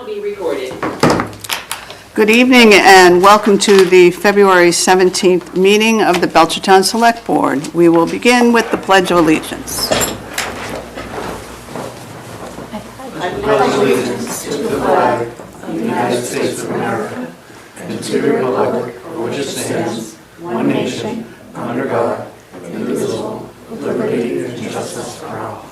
be recorded. Good evening and welcome to the February 17th meeting of the Belchertown Select Board. We will begin with the Pledge of Allegiance. I pledge allegiance to the flag of the United States of America and to the republic for which it stands, one nation, under God, indivisible, with liberty and justice for all.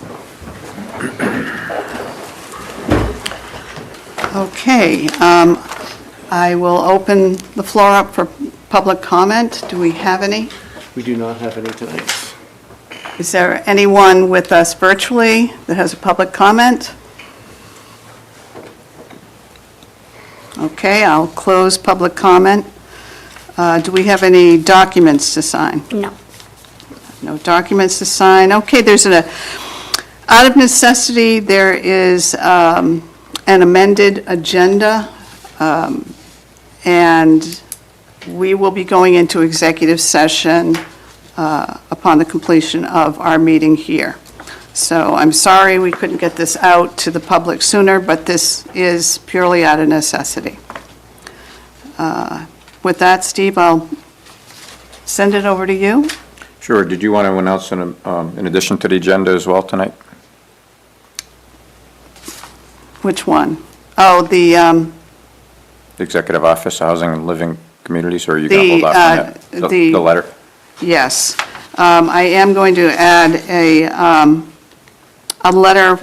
Okay, I will open the floor up for public comment. Do we have any? We do not have any tonight. Is there anyone with us virtually that has a public comment? Okay, I'll close public comment. Do we have any documents to sign? No. No documents to sign. Okay, there's out of necessity, there is an amended agenda, and we will be going into executive session upon the completion of our meeting here. So I'm sorry we couldn't get this out to the public sooner, but this is purely out of necessity. With that, Steve, I'll send it over to you. Sure. Did you want to announce in addition to the agenda as well tonight? Which one? Oh, the Executive Office, Housing and Living Communities, or are you going to hold off on that? The letter? Yes. I am going to add a letter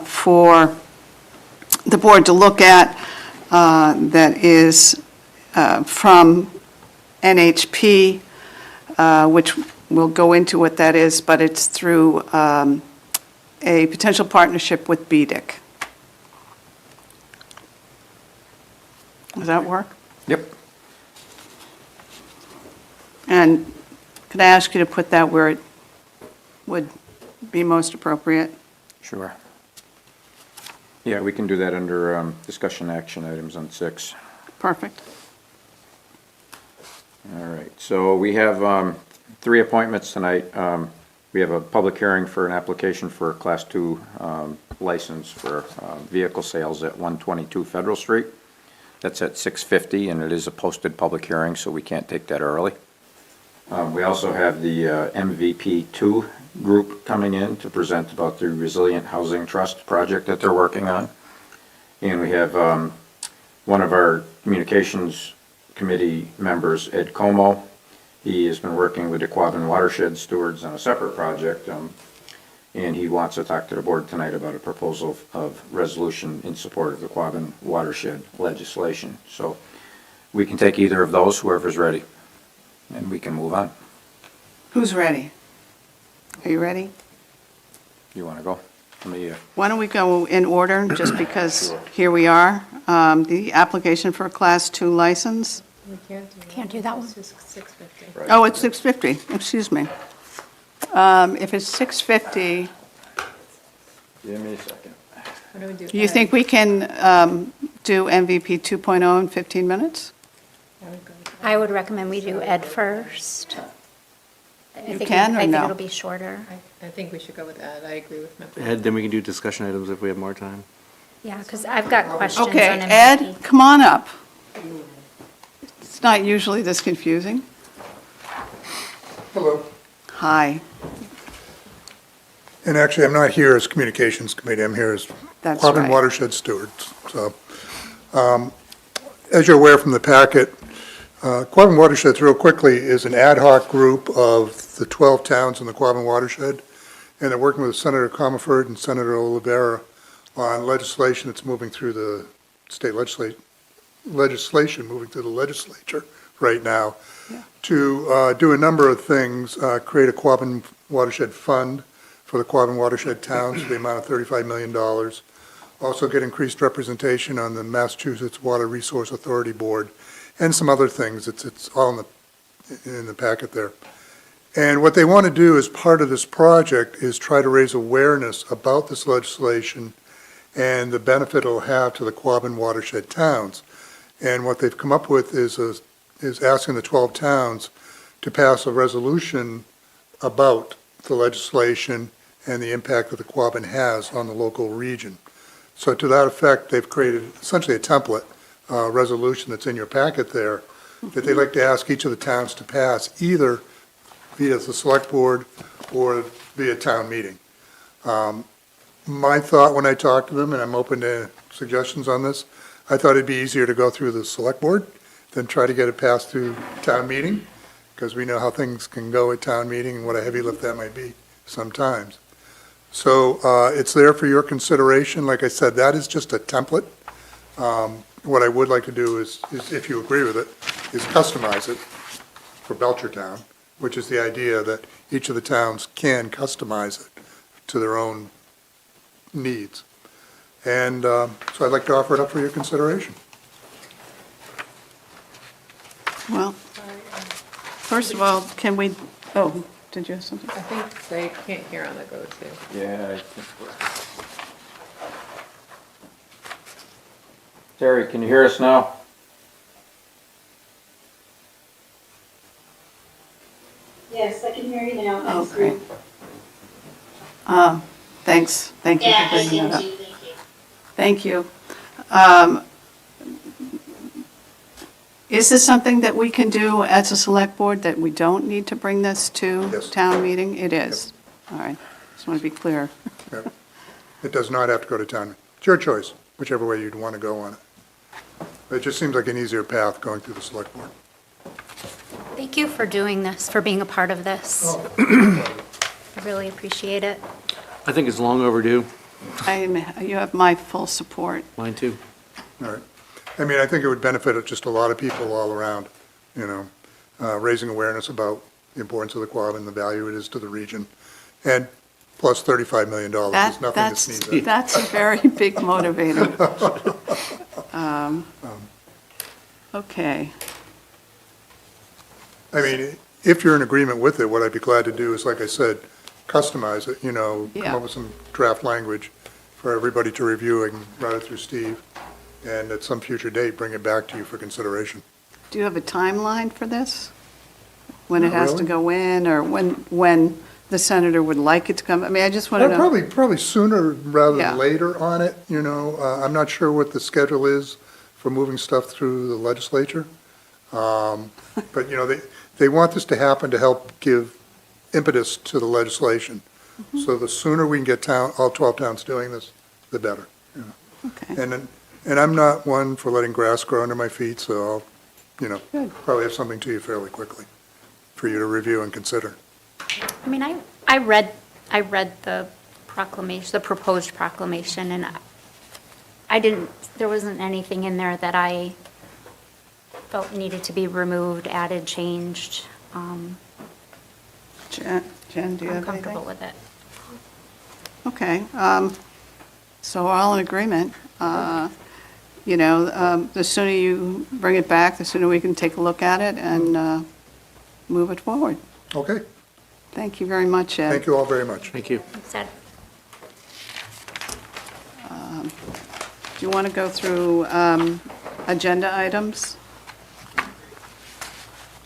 for the board to look at that is from NHP, which we'll go into what that is, but it's through a potential partnership with BDIC. Does that work? Yep. And could I ask you to put that where it would be most appropriate? Sure. Yeah, we can do that under discussion action items on 6. Perfect. All right. So we have 3 appointments tonight. We have a public hearing for an application for a Class 2 license for vehicle sales at 122 Federal Street. That's at 6:50, and it is a posted public hearing, so we can't take that early. We also have the MVP2 group coming in to present about the Resilient Housing Trust project that they're working on. And we have one of our communications committee members, Ed Como. He has been working with the Quabbin Watershed Stewards on a separate project, and he wants to talk to the board tonight about a proposal of resolution in support of the Quabbin Watershed legislation. So we can take either of those, whoever's ready, and we can move on. Who's ready? Are you ready? You want to go? Let me, Why don't we go in order, just because here we are. The application for a Class 2 license. We can't do that one. It's just 6:50. Right. Oh, it's 6:50, excuse me. If it's 6:50, give me a second. What do we do? do you think we can do MVP 2.0 in 15 minutes? I would go with that. I would recommend we do Ed first. You can or I think no? it'll be shorter. I think we should go with that. I agree with Member. Ed, then we can do discussion items if we have more time. Yeah, because I've got questions on Okay, MVP. Ed, come on up. It's not usually this confusing. Hello. Hi, And actually, I'm not here as Communications Committee, I'm here as That's Quabbin right. Watershed Stewards. So, as you're aware from the packet, Quabbin Watersheds, real quickly, is an ad hoc group of the 12 towns in the Quabbin Watershed, and they're working with Senator Comerford and Senator Oliveira on legislation that's moving through the state legislation moving through the legislature right now to do a number of things, create a Quabbin Watershed Fund for the Quabbin Watershed towns for the amount of $35 million. Also get increased representation on the Massachusetts Water Resource Authority Board and some other things. It's all in the packet there. And what they want to do as part of this project is try to raise awareness about this legislation and the benefit it'll have to the Quabbin Watershed towns. And what they've come up with is asking the 12 towns to pass a resolution about the legislation and the impact that the Quabbin has on the local region. So to that effect, they've created essentially a template, resolution that's in your packet there, that they'd like to ask each of the towns to pass either via the select board or via town meeting. My thought when I talked to them, and I'm open to suggestions on this, I thought it'd be easier to go through the select board than try to get it passed through town meeting, because we know how things can go at town meeting and what a heavy lift that might be sometimes. So it's there for your consideration. Like I said, that is just a template. What I would like to do is, if you agree with it, is customize it for Belchertown, which is the idea that each of the towns can customize it to their own needs. And so I'd like to offer it up for your consideration. Well, first of all, can we, oh, did you have something? I think they can't hear on the go-to. Yeah, I think Terry, can you hear us now? Yes, I can hear you now. Oh, Thanks, great. Ruth. Thanks, thank you Yeah, for I bringing can that up. too, thank you. Thank you. Is this something that we can do as a select board, that we don't need to bring this to Yes. town meeting? It is. All right, just want to be clear. Yep. It does not have to go to town. It's your choice, whichever way you'd want to go on it. But it just seems like an easier path going through the select board. Thank you for doing this, for being a part of this. I really appreciate it. I think it's long overdue. You have my full support. Mine too. All right. I mean, I think it would benefit just a lot of people all around, you know, raising awareness about the importance of the Quad and the value it is to the region. And plus $35 million is nothing to sneeze at. That's a very big motivator. Okay, I mean, if you're in agreement with it, what I'd be glad to do is, like I said, customize it, you know, come Yeah. up with some draft language for everybody to review and run it through Steve, and at some future date, bring it back to you for consideration. do you have a timeline for this? When it Not has to really. go in, or when the senator would like it to come? I mean, I just want to know. Probably sooner rather Yeah. than later on it, you know. I'm not sure what the schedule is for moving stuff through the legislature. But, you know, they want this to happen to help give impetus to the legislation. So the sooner we can get all 12 towns doing this, the better. Okay, And I'm not one for letting grass grow under my feet, so I'll, you know, Good. probably have something to you fairly quickly for you to review and consider. I mean, I read the proclamation, the proposed proclamation, and there wasn't anything in there that I felt needed to be removed, added, changed. Jen, do you I'm have comfortable anything? with it. Okay, so we're all in agreement. You know, the sooner you bring it back, the sooner we can take a look at it and move it forward. Okay, Thank you very much, Ed. thank you all very much. Thank you. Said, Do you want to go through agenda items?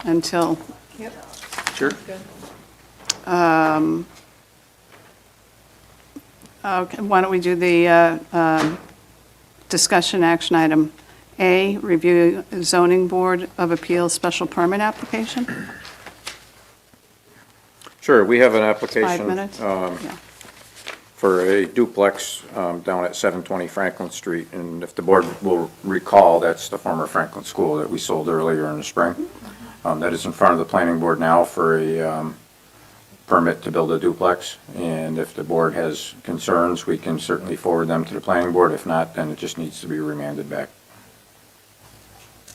Until, Yep. Sure. Good. okay, why don't we do the discussion action item A, review zoning board of appeals special permit application? Sure, we have an application. 5 minutes? Yeah. For a duplex down at 720 Franklin Street. And if the board will recall, that's the former Franklin School that we sold earlier in the spring. That is in front of the planning board now for a permit to build a duplex. And if the board has concerns, we can certainly forward them to the planning board. If not, then it just needs to be remanded back.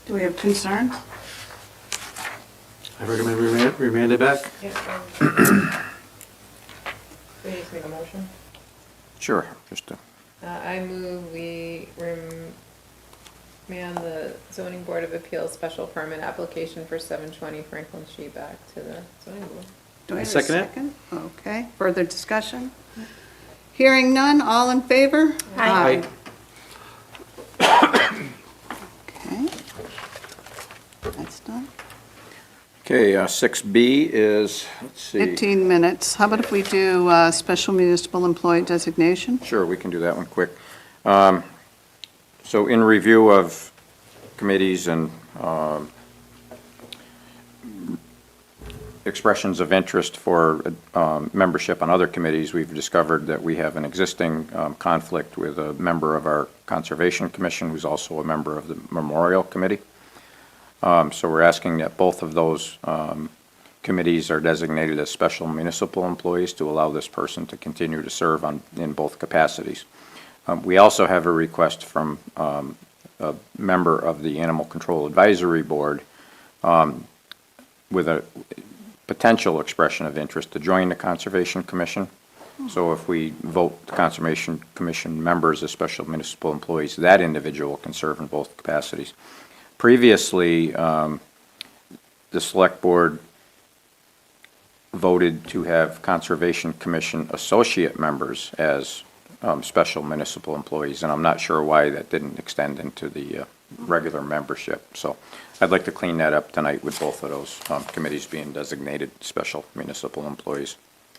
Do we have concerns? I recommend remand it back. Yep. We need to make a motion. Sure, just to, I move we remand the zoning board of appeals special permit application for 720 Franklin Street back to the zoning board. Do I have a Second it. second? Okay, further discussion? Hearing none, all in favor? Aye. Okay. That's done. okay, 6B is, let's see. 15 minutes. How about if we do special municipal employee designation? Sure, we can do that one quick. So in review of committees and expressions of interest for membership on other committees, we've discovered that we have an existing conflict with a member of our Conservation Commission who's also a member of the Memorial Committee. So we're asking that both of those committees are designated as special municipal employees to allow this person to continue to serve in both capacities. We also have a request from a member of the Animal Control Advisory Board with a potential expression of interest to join the Conservation Commission. So if we vote the Conservation Commission members as special municipal employees, that individual can serve in both capacities. Previously, the Select Board voted to have Conservation Commission associate members as special municipal employees, and I'm not sure why that didn't extend into the regular membership. So I'd like to clean that up tonight with both of those committees being designated special municipal employees.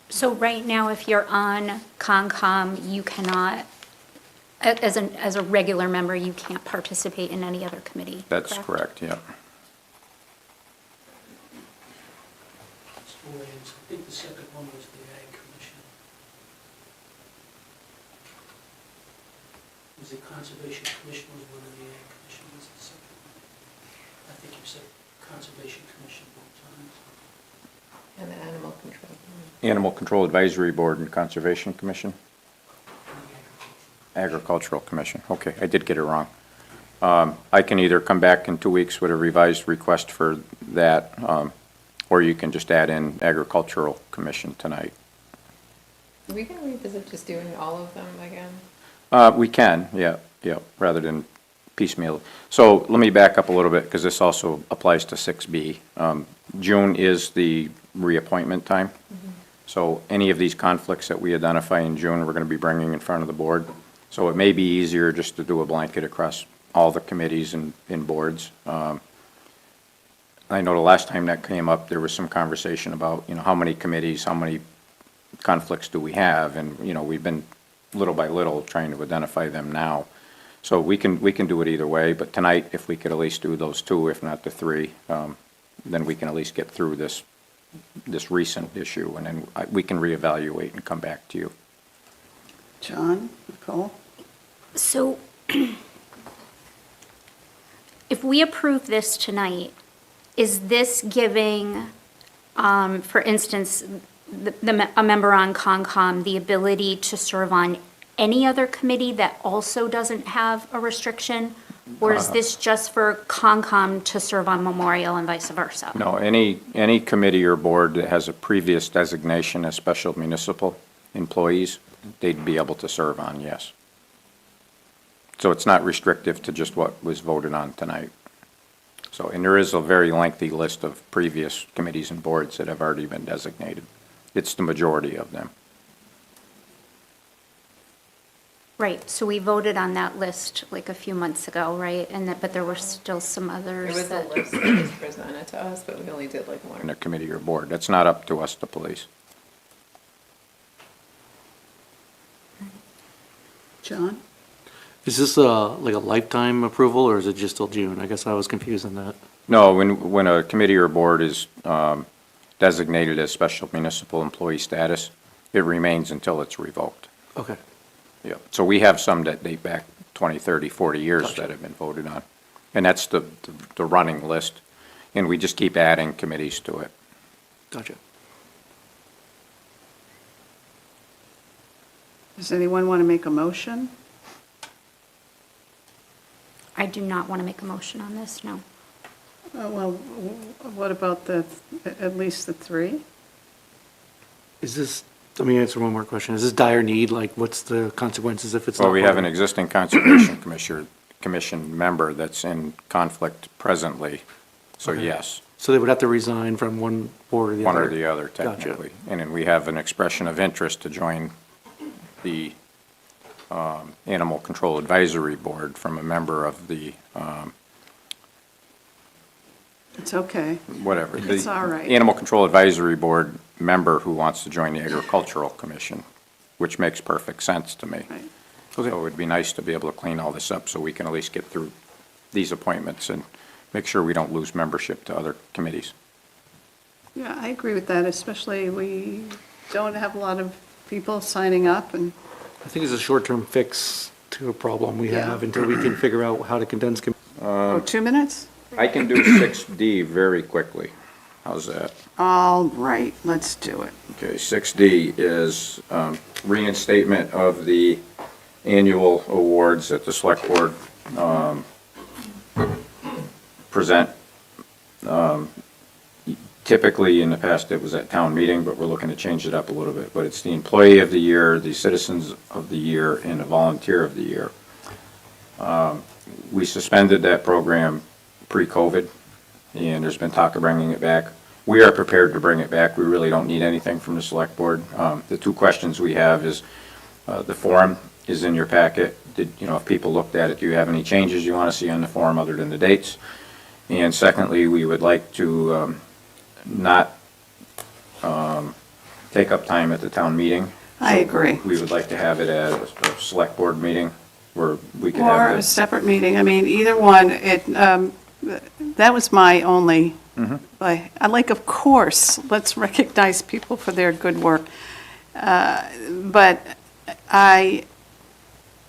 So right now, if you're on Concom, you cannot, as a regular member, you can't participate in any other committee, That's correct, yeah. Mr. Williams, I think the second one was the Ag Commission. Was the Conservation Commission was one of the Ag Commission was the second one? I think you said Conservation Commission both times. And the animal control. Animal Control Advisory Board and Conservation Commission? And the Agricultural. Agricultural Commission, okay, I did get it wrong. I can either come back in 2 weeks with a revised request for that, or you can just add in Agricultural Commission tonight. We can revisit just doing all of them again. We can, yeah, rather than piecemeal. So let me back up a little bit, because this also applies to 6B. June is the reappointment time. So any of these conflicts that we identify in June, we're going to be bringing in front of the board. So it may be easier just to do a blanket across all the committees and boards. I know the last time that came up, there was some conversation about, how many committees, how many conflicts do we have? And, we've been little by little trying to identify them now. So we can do it either way, but tonight, if we could at least do those two, if not the three, then we can at least get through this recent issue, and then we can reevaluate and come back to you. John, Nicole? So if we approve this tonight, is this giving, for instance, a member on Concom the ability to serve on any other committee that also doesn't have a restriction? Or is this just for Concom to serve on Memorial and vice versa? No, any committee or board that has a previous designation as special municipal employees, they'd be able to serve on, yes. So it's not restrictive to just what was voted on tonight. So, and there is a very lengthy list of previous committees and boards that have already been designated. It's the majority of them. Right, so we voted on that list like a few months ago, right? But there were still some There others was a that. list that was presented to us, but we only did like In one. a committee or board. That's not up to us to police. John? Is this like a lifetime approval, or is it just till June? I guess I was confused on that. No, when a committee or board is designated as special municipal employee status, it remains until it's revoked. Okay. Yeah, so we have some that date back 20, 30, 40 years Gotcha. that have been voted on. And that's the running list, and we just keep adding committees to it. Gotcha. Does anyone want to make a motion? I do not want to make a motion on this, no. Well, what about at least the three? Is this, let me answer one more question. Is this dire need? Like, what's the consequences if it's not? Well, we have voted? an existing Conservation Commission member that's in conflict presently, so Okay. yes, So they would have to resign from one board or the one other? or the other Gotcha. technically. And then we have an expression of interest to join the Animal Control Advisory Board from a member of the, It's okay. whatever. It's the all right. Animal Control Advisory Board member who wants to join the Agricultural Commission, which makes perfect sense to me. Right. Okay. So it'd be nice to be able to clean all this up so we can at least get through these appointments and make sure we don't lose membership to other committees. Yeah, I agree with that, especially we don't have a lot of people signing up, and I think it's a short-term fix to a problem we Yeah. have until we can figure out how to condense. 2 minutes? I can do 6D very quickly. How's that? All right, let's do it. Okay, 6D is reinstatement of the annual awards that the select board present. Typically, in the past, it was at town meeting, but we're looking to change it up a little bit. But it's the Employee of the Year, the Citizens of the Year, and the Volunteer of the Year. We suspended that program pre-COVID, and there's been talk of bringing it back. We are prepared to bring it back. We really don't need anything from the select board. The two questions we have is, the form is in your packet. If people looked at it, do you have any changes you want to see on the form other than the dates? And secondly, we would like to not take up time at the town meeting. I agree. We would like to have it at a select board meeting where we could Or have a this. separate meeting, I mean, either one, that was my only, I like, of course, let's recognize people for their good work. But I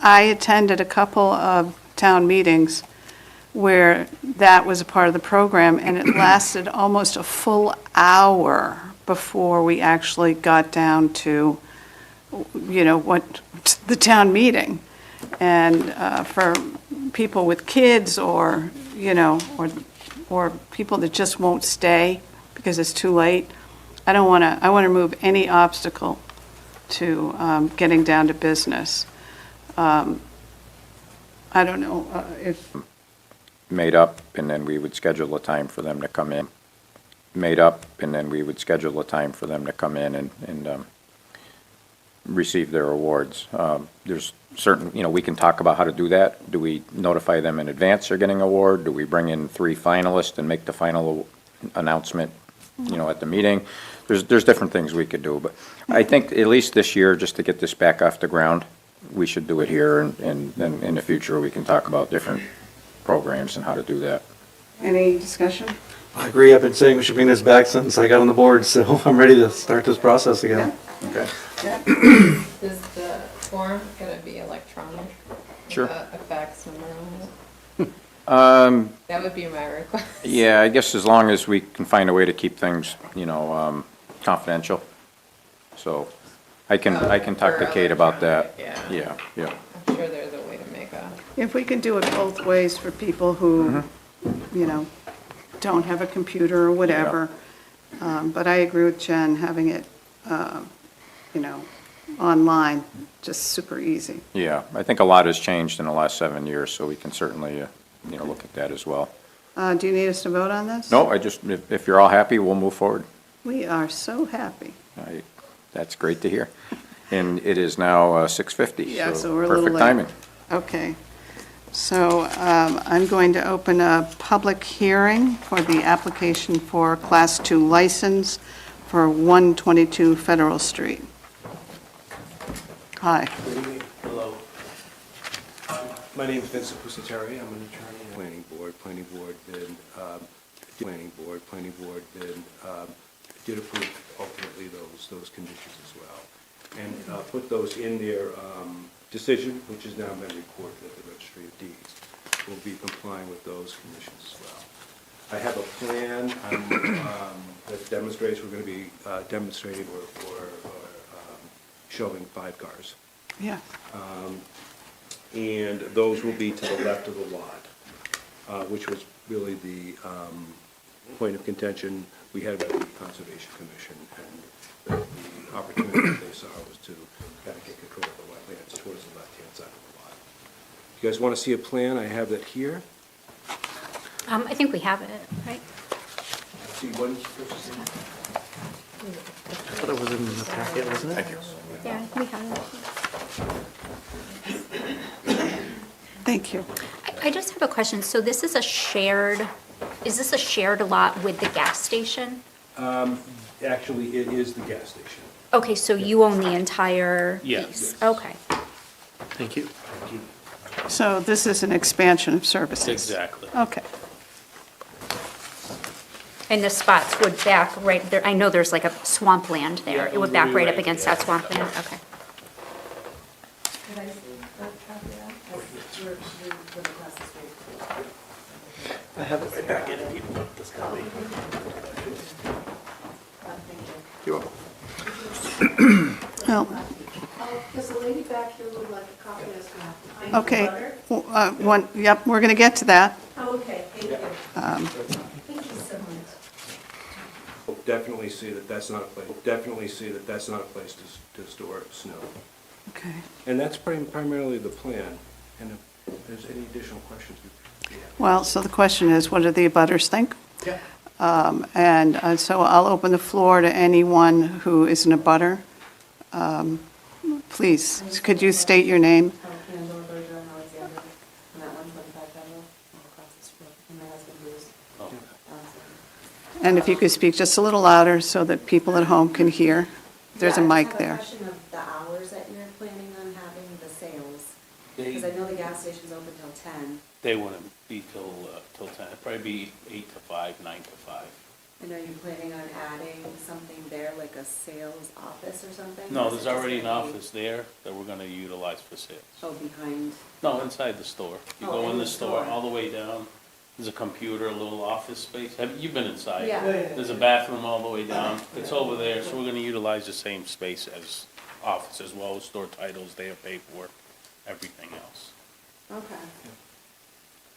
attended a couple of town meetings where that was a part of the program, and it lasted almost a full hour before we actually got down to, what, the town meeting. And for people with kids or, or people that just won't stay because it's too late, I want to remove any obstacle to getting down to business. I don't know if, Made up, and then we would schedule a time for them to come in. Made up, and then we would schedule a time for them to come in and receive their awards. There's certain, we can talk about how to do that. Do we notify them in advance they're getting an award? Do we bring in 3 finalists and make the final announcement, at the meeting? There's different things we could do, but I think at least this year, just to get this back off the ground, we should do it here, and then in the future, we can talk about different programs and how to do that. any discussion? I agree, I've been saying we should bring this back since I got on the board, so I'm ready to start this process again. Okay. Is the form gonna be electronic? Sure. With a fax number on it? That would be my request. Yeah, I guess as long as we can find a way to keep things, confidential. So I can talk to Kate about that. Yeah. Yeah. I'm sure there's a way to make a, If we can do it both ways for people who, don't have a computer or whatever. But I agree with Jen, having it, online, just super easy. Yeah, I think a lot has changed in the last 7 years, so we can certainly, look at that as well. Do you need us to vote on this? No, if you're all happy, we'll move forward. We are so happy. That's great to hear. And it is now 6:50, Yeah, so we're a little perfect late. timing. Okay. So I'm going to open a public hearing for the application for Class 2 license for 122 Federal Street. Hi. Hello. My name is Vincent Pusateri. I'm an attorney. Planning board then did approve ultimately those conditions as well. And put those in their decision, which has now been recorded at the Registry of Deeds. We'll be complying with those conditions as well. I have a plan that demonstrates, we're going to be demonstrating or showing 5 cars. Yeah. And those will be to the left of the lot, which was really the point of contention we had with the Conservation Commission. And the opportunity they saw was to kind of get control of the wetlands towards the left-hand side of the lot. You guys want to see a plan? I have that here. I think we have it, right? See one? I thought it was in the packet, wasn't it? Yeah, I think we have it. Thank you. I just have a question. So this is is this a shared lot with the gas station? Actually, it is the gas station. Okay, so you own the entire Yes. piece? Okay. Thank you. So this is an expansion of services? Exactly. Okay. And the spots would back right there, I know there's like a swampland there. Yeah, It would it back would be right up right against there. that swampland, okay. I have it right back in if you want this copy. You're welcome. Well, Does the lady back here would like a copy as well? okay. Yep, we're going to get to that. Oh, okay, thank you. Thank you so much. Definitely see that that's not a place, definitely see that that's not a place to store snow. Okay. And that's primarily the plan. And if there's any additional questions, Well, so the question is, what do the abutters think? Yeah. And so I'll open the floor to anyone who is an abutter. Please, could you state your name? Angela Bergeron Alexander, I'm at 125 Federal, I'm across the street, and my husband Bruce. And if you could speak just a little louder so that people at home can hear. There's a mic there. I just have a question of the hours that you're planning on having the sales, because I know the gas station's open till 10, They wouldn't be till 10, it'd probably be 8 to 5, 9 to 5. and are you planning on adding something there, like a sales office or something? No, Or is there's it just already an gonna be- office there that we're gonna utilize for sales. Oh, behind, No, inside the store. You Oh, go in in the the store, store. all the way down, there's a computer, a little office space. You've been inside? Yeah. There's a bathroom all the way down. It's over there, so we're gonna utilize the same space as office as well, store titles, their paperwork, everything else. okay.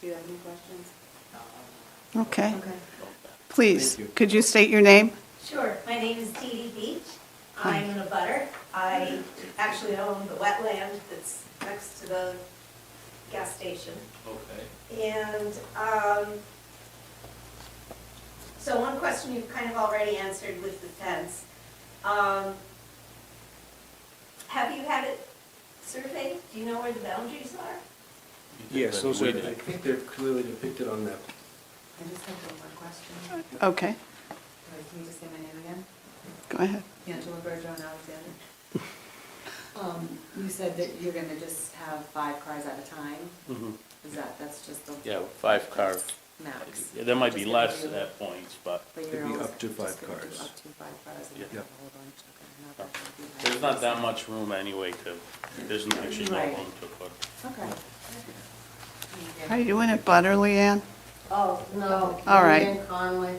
Do you have any questions? Okay. Okay. Please, Thank you. could you state your name? Sure, my name is Dee Dee Beach. I'm in a butter. I actually own the wetland that's next to the gas station. Okay. And so one question you've kind of already answered with the fence. Have you had it surveyed? Do you know where the boundaries are? yes, those We are, did. I think they're clearly depicted on that. I just have one more question. Okay, Can you just say my name again? go ahead. Angela Bergeron Alexander. You said that you're gonna just have 5 cars at a time? Mhm. That's just the? Yeah, 5 cars. Max? There might be Just gonna less do- at points, but But It'd you're be also up to just 5 gonna do cars. Up to 5 cars and Yeah. not a whole bunch, okay, not that would be there's not that much room anyway there's actually no Right. room to put. Okay. Are you in it butter, Leanne? Oh, no. All right. Leanne Conley.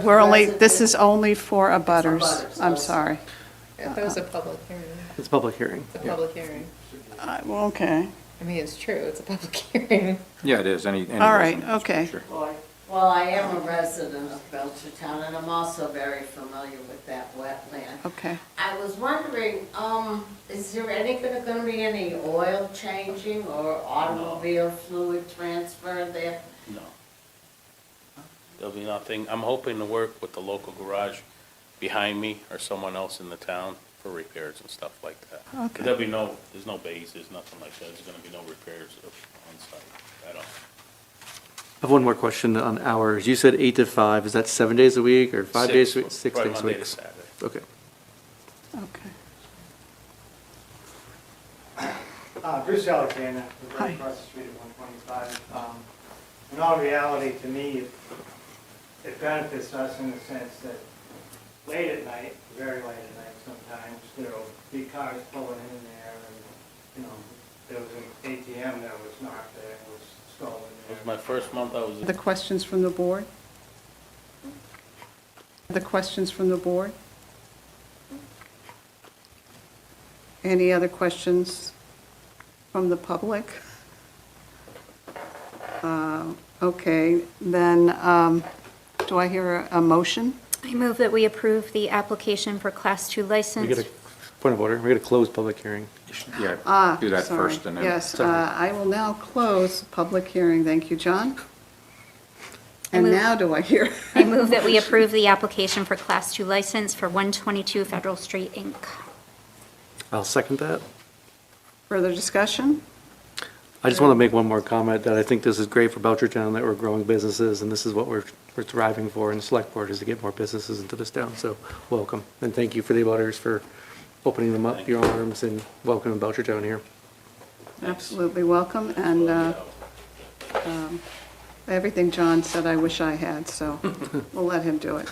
We're only, this is only for abutters. Abutters, I'm oh. sorry. That was a public hearing. It's a public hearing. It's a public hearing. Well, okay, I mean, it's true, it's a public hearing. Yeah, it is, any all right, resident, okay. sure. Well, I am a resident of Belchertown, and I'm also very familiar with that wetland. Okay. I was wondering, is there gonna be any oil changing or automobile fluid transfer there? No. There'll be nothing. I'm hoping to work with the local garage behind me or someone else in the town for repairs and stuff like that. Okay. There'll be there's no bays, there's nothing like that. There's gonna be no repairs on site at all. I have one more question on hours. You said 8 to 5. Is that 7 days a week or 5 days a week? 6 Probably days a Monday week? to Saturday. Okay. Okay. Bruce Alexander, we're Hi. right across the street at 125. In all reality, to me, it benefits us in the sense that late at night, very late at night sometimes, there'll be cars pulling in there and, there was an ATM that was knocked there, was stolen It there. was my first month I was. The questions from the board? The questions from the board? Any other questions from the public? Okay, then, do I hear a motion? I move that we approve the application for Class 2 We license. got a point of order. We got a closed public hearing. Yeah, do that Sorry. first and then. Yes, Sorry. I will now close the public hearing. Thank you, John. I And move- now do I hear? I move that we approve the application for Class 2 license for 122 Federal Street, Inc. I'll second that. Further discussion? I just want to make one more comment that I think this is great for Belchertown, that we're growing businesses, and this is what we're thriving for in the select board, is to get more businesses into this town. So welcome, and thank you for the abutters for opening them up your arms and welcoming Belchertown here. Absolutely welcome, and everything John said I wish I had, so we'll let him do it.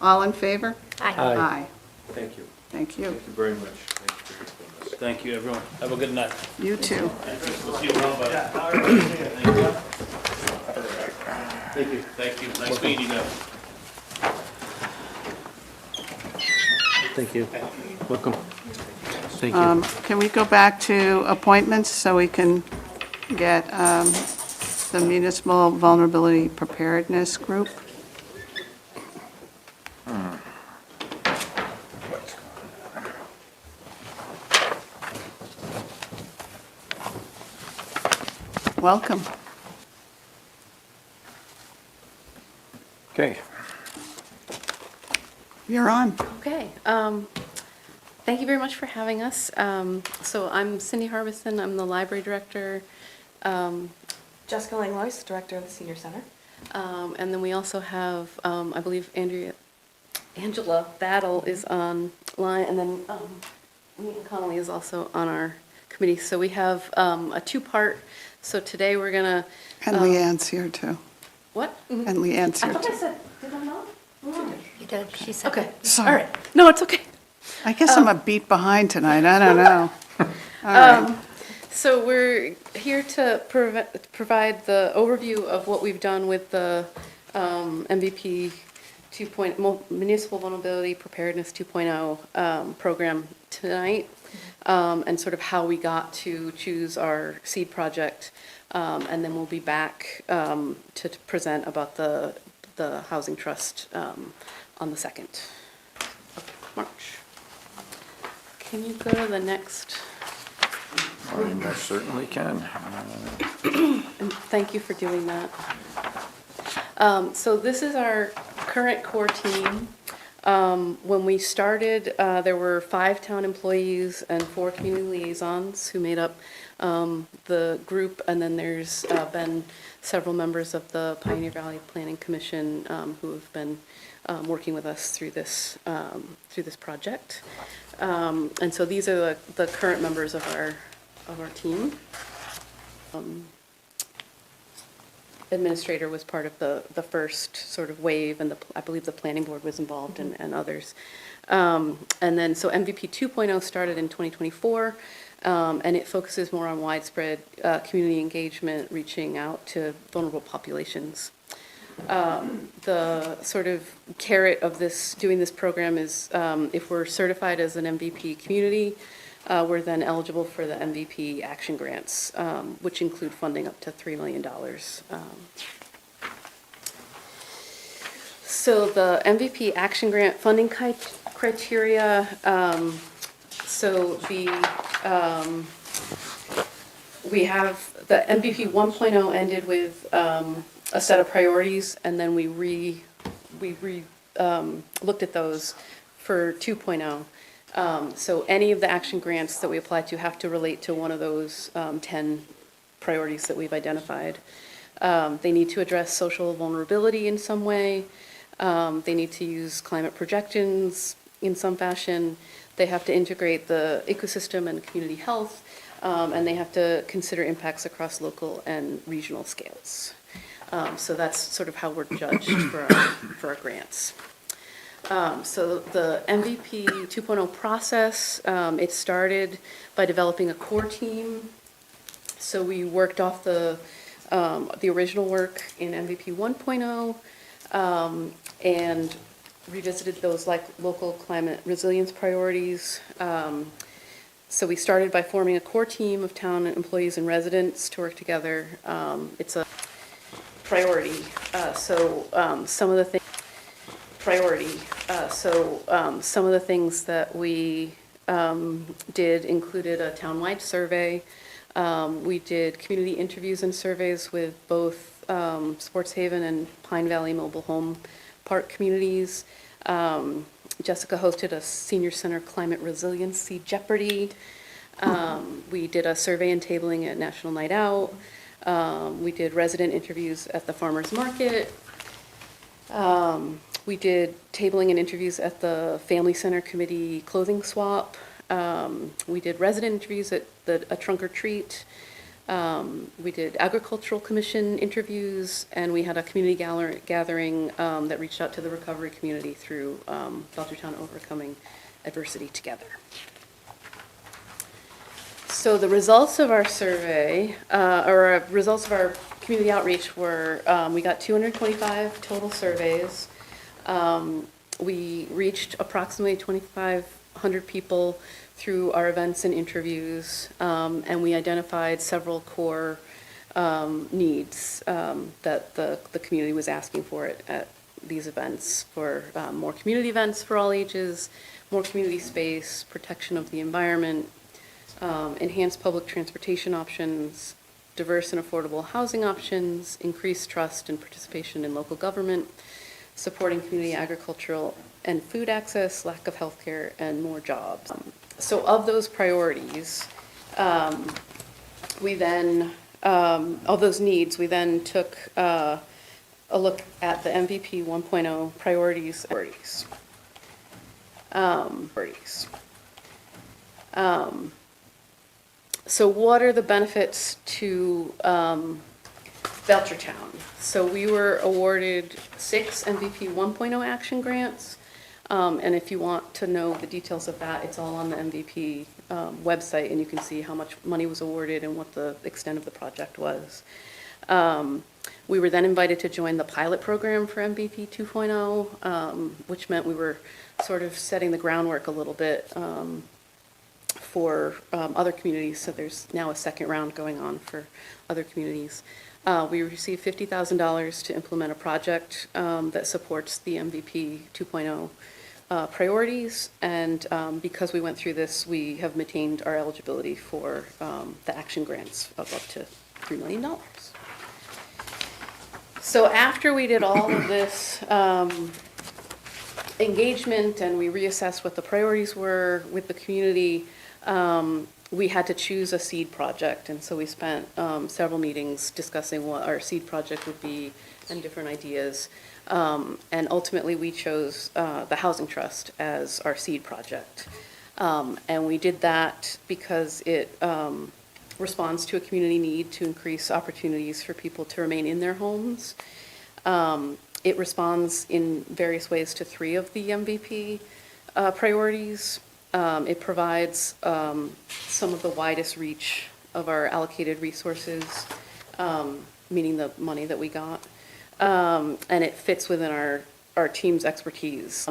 All in favor? Aye. Aye. Thank you. Thank you. Thank you very much. Thank you for your comments. Thank you, everyone. Have a good night. You too. We'll see you around, buddy. Yeah, all right, see you. Thank you. Thank you. Nice meeting you. Thank you. Welcome. Thank you. Can we go back to appointments so we can get the Municipal Vulnerability Preparedness Group? Welcome. Okay. You're on. Okay, thank you very much for having us. So I'm Cindy Harbison, I'm the library director. Jessica Langlois, Director of the Senior Center. And then we also have, I believe Angela Battle is online, and then Leanne Connolly is also on our committee. So we have a two-part, so today we're gonna. And Leanne's here too. What? And Leanne's I here thought I too. said, did I not? You did, she said. Okay, Sorry. all right. No, it's okay. I guess I'm a beat behind tonight, I don't know. All right. So we're here to provide the overview of what we've done with the MVP 2.0 Municipal Vulnerability Preparedness 2.0 program tonight, and sort of how we got to choose our seed project, and then we'll be back to present about the Housing Trust on the 2nd of March. Can you go to the next? I certainly can. And thank you for doing that. So this is our current core team. When we started, there were 5 town employees and 4 community liaisons who made up the group, and then there's been several members of the Pioneer Valley Planning Commission who have been working with us through this project. And so these are the current members of our team. Administrator was part of the first sort of wave, and I believe the planning board was involved, and others. And then, so MVP 2.0 started in 2024, and it focuses more on widespread community engagement, reaching out to vulnerable populations. The sort of carrot of doing this program is if we're certified as an MVP community, we're then eligible for the MVP action grants, which include funding up to $3 million. So the MVP action grant funding criteria, we have the MVP 1.0 ended with a set of priorities, and then we looked at those for 2.0. So any of the action grants that we apply to have to relate to one of those 10 priorities that we've identified. They need to address social vulnerability in some way. They need to use climate projections in some fashion. They have to integrate the ecosystem and community health, and they have to consider impacts across local and regional scales. So that's sort of how we're judged for our grants. So the MVP 2.0 process, it started by developing a core team. So we worked off the original work in MVP 1.0 and revisited those like local climate resilience priorities. So we started by forming a core team of town employees and residents to work together. It's a priority. Some of the things. Some of the things that we did included a townwide survey. We did community interviews and surveys with both Sports Haven and Pine Valley Mobile Home Park communities. Jessica hosted a senior center climate resiliency Jeopardy. We did a survey and tabling at National Night Out. We did resident interviews at the farmers market. We did tabling and interviews at the Family Center Committee clothing swap. We did resident interviews at a trunk or treat. We did agricultural commission interviews, and we had a community gathering that reached out to the recovery community through Belchertown Overcoming Adversity Together. So the results of our survey, results of our community outreach were, we got 225 total surveys. We reached approximately 2,500 people through our events and interviews, and we identified several core needs that the community was asking for at these events, for more community events for all ages, more community space, protection of the environment, enhanced public transportation options, diverse and affordable housing options, increased trust and participation in local government, supporting community agricultural and food access, lack of health care, and more jobs. So of those priorities, we then, of those needs, we then took a look at the MVP 1.0 priorities. So what are the benefits to Belchertown? So we were awarded 6 MVP 1.0 action grants. And if you want to know the details of that, it's all on the MVP website, and you can see how much money was awarded and what the extent of the project was. We were then invited to join the pilot program for MVP 2.0, which meant we were sort of setting the groundwork a little bit for other communities. So there's now a second round going on for other communities. We received $50,000 to implement a project that supports the MVP 2.0 priorities, and because we went through this, we have maintained our eligibility for the action grants of up to $3 million. So after we did all of this engagement and we reassessed what the priorities were with the community, we had to choose a seed project, and so we spent several meetings discussing what our seed project would be and different ideas. And ultimately, we chose the Housing Trust as our seed project. And we did that because it responds to a community need to increase opportunities for people to remain in their homes. It responds in various ways to 3 of the MVP priorities. It provides some of the widest reach of our allocated resources, meaning the money that we got. And it fits within our team's expertise.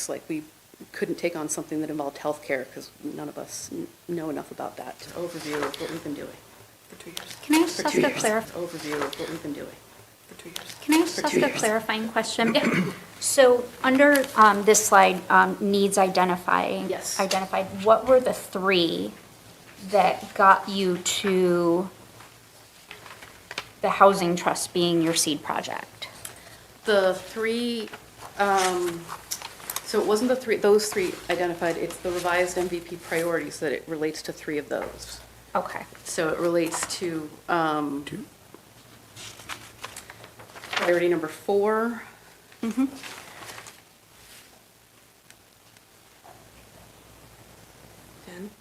Like, we couldn't take on something that involved healthcare because none of us know enough about that. Overview of what we've been doing for 2 years. Can I just ask a Overview of what we've been doing for 2 years. Can I just ask a clarifying question? So under this slide, needs identifying. Yes. Identified, what were the 3 that got you to the Housing Trust being your seed project? The 3, so it wasn't those 3 identified, it's the revised MVP priorities that it relates to 3 of those. Okay. So it relates to priority number 4.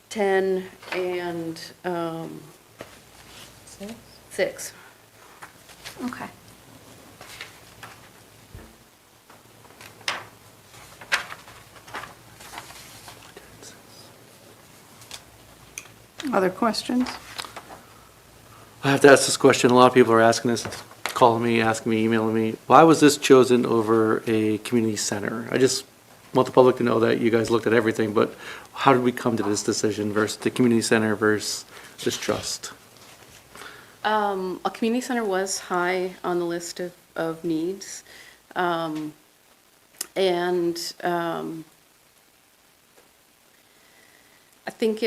10 and 6. Okay. Other questions? I have to ask this question. A lot of people are asking this, calling me, asking me, emailing me. Why was this chosen over a community center? I just want the public to know that you guys looked at everything, but how did we come to this decision versus the community center versus this trust? A community center was high on the list of needs. I think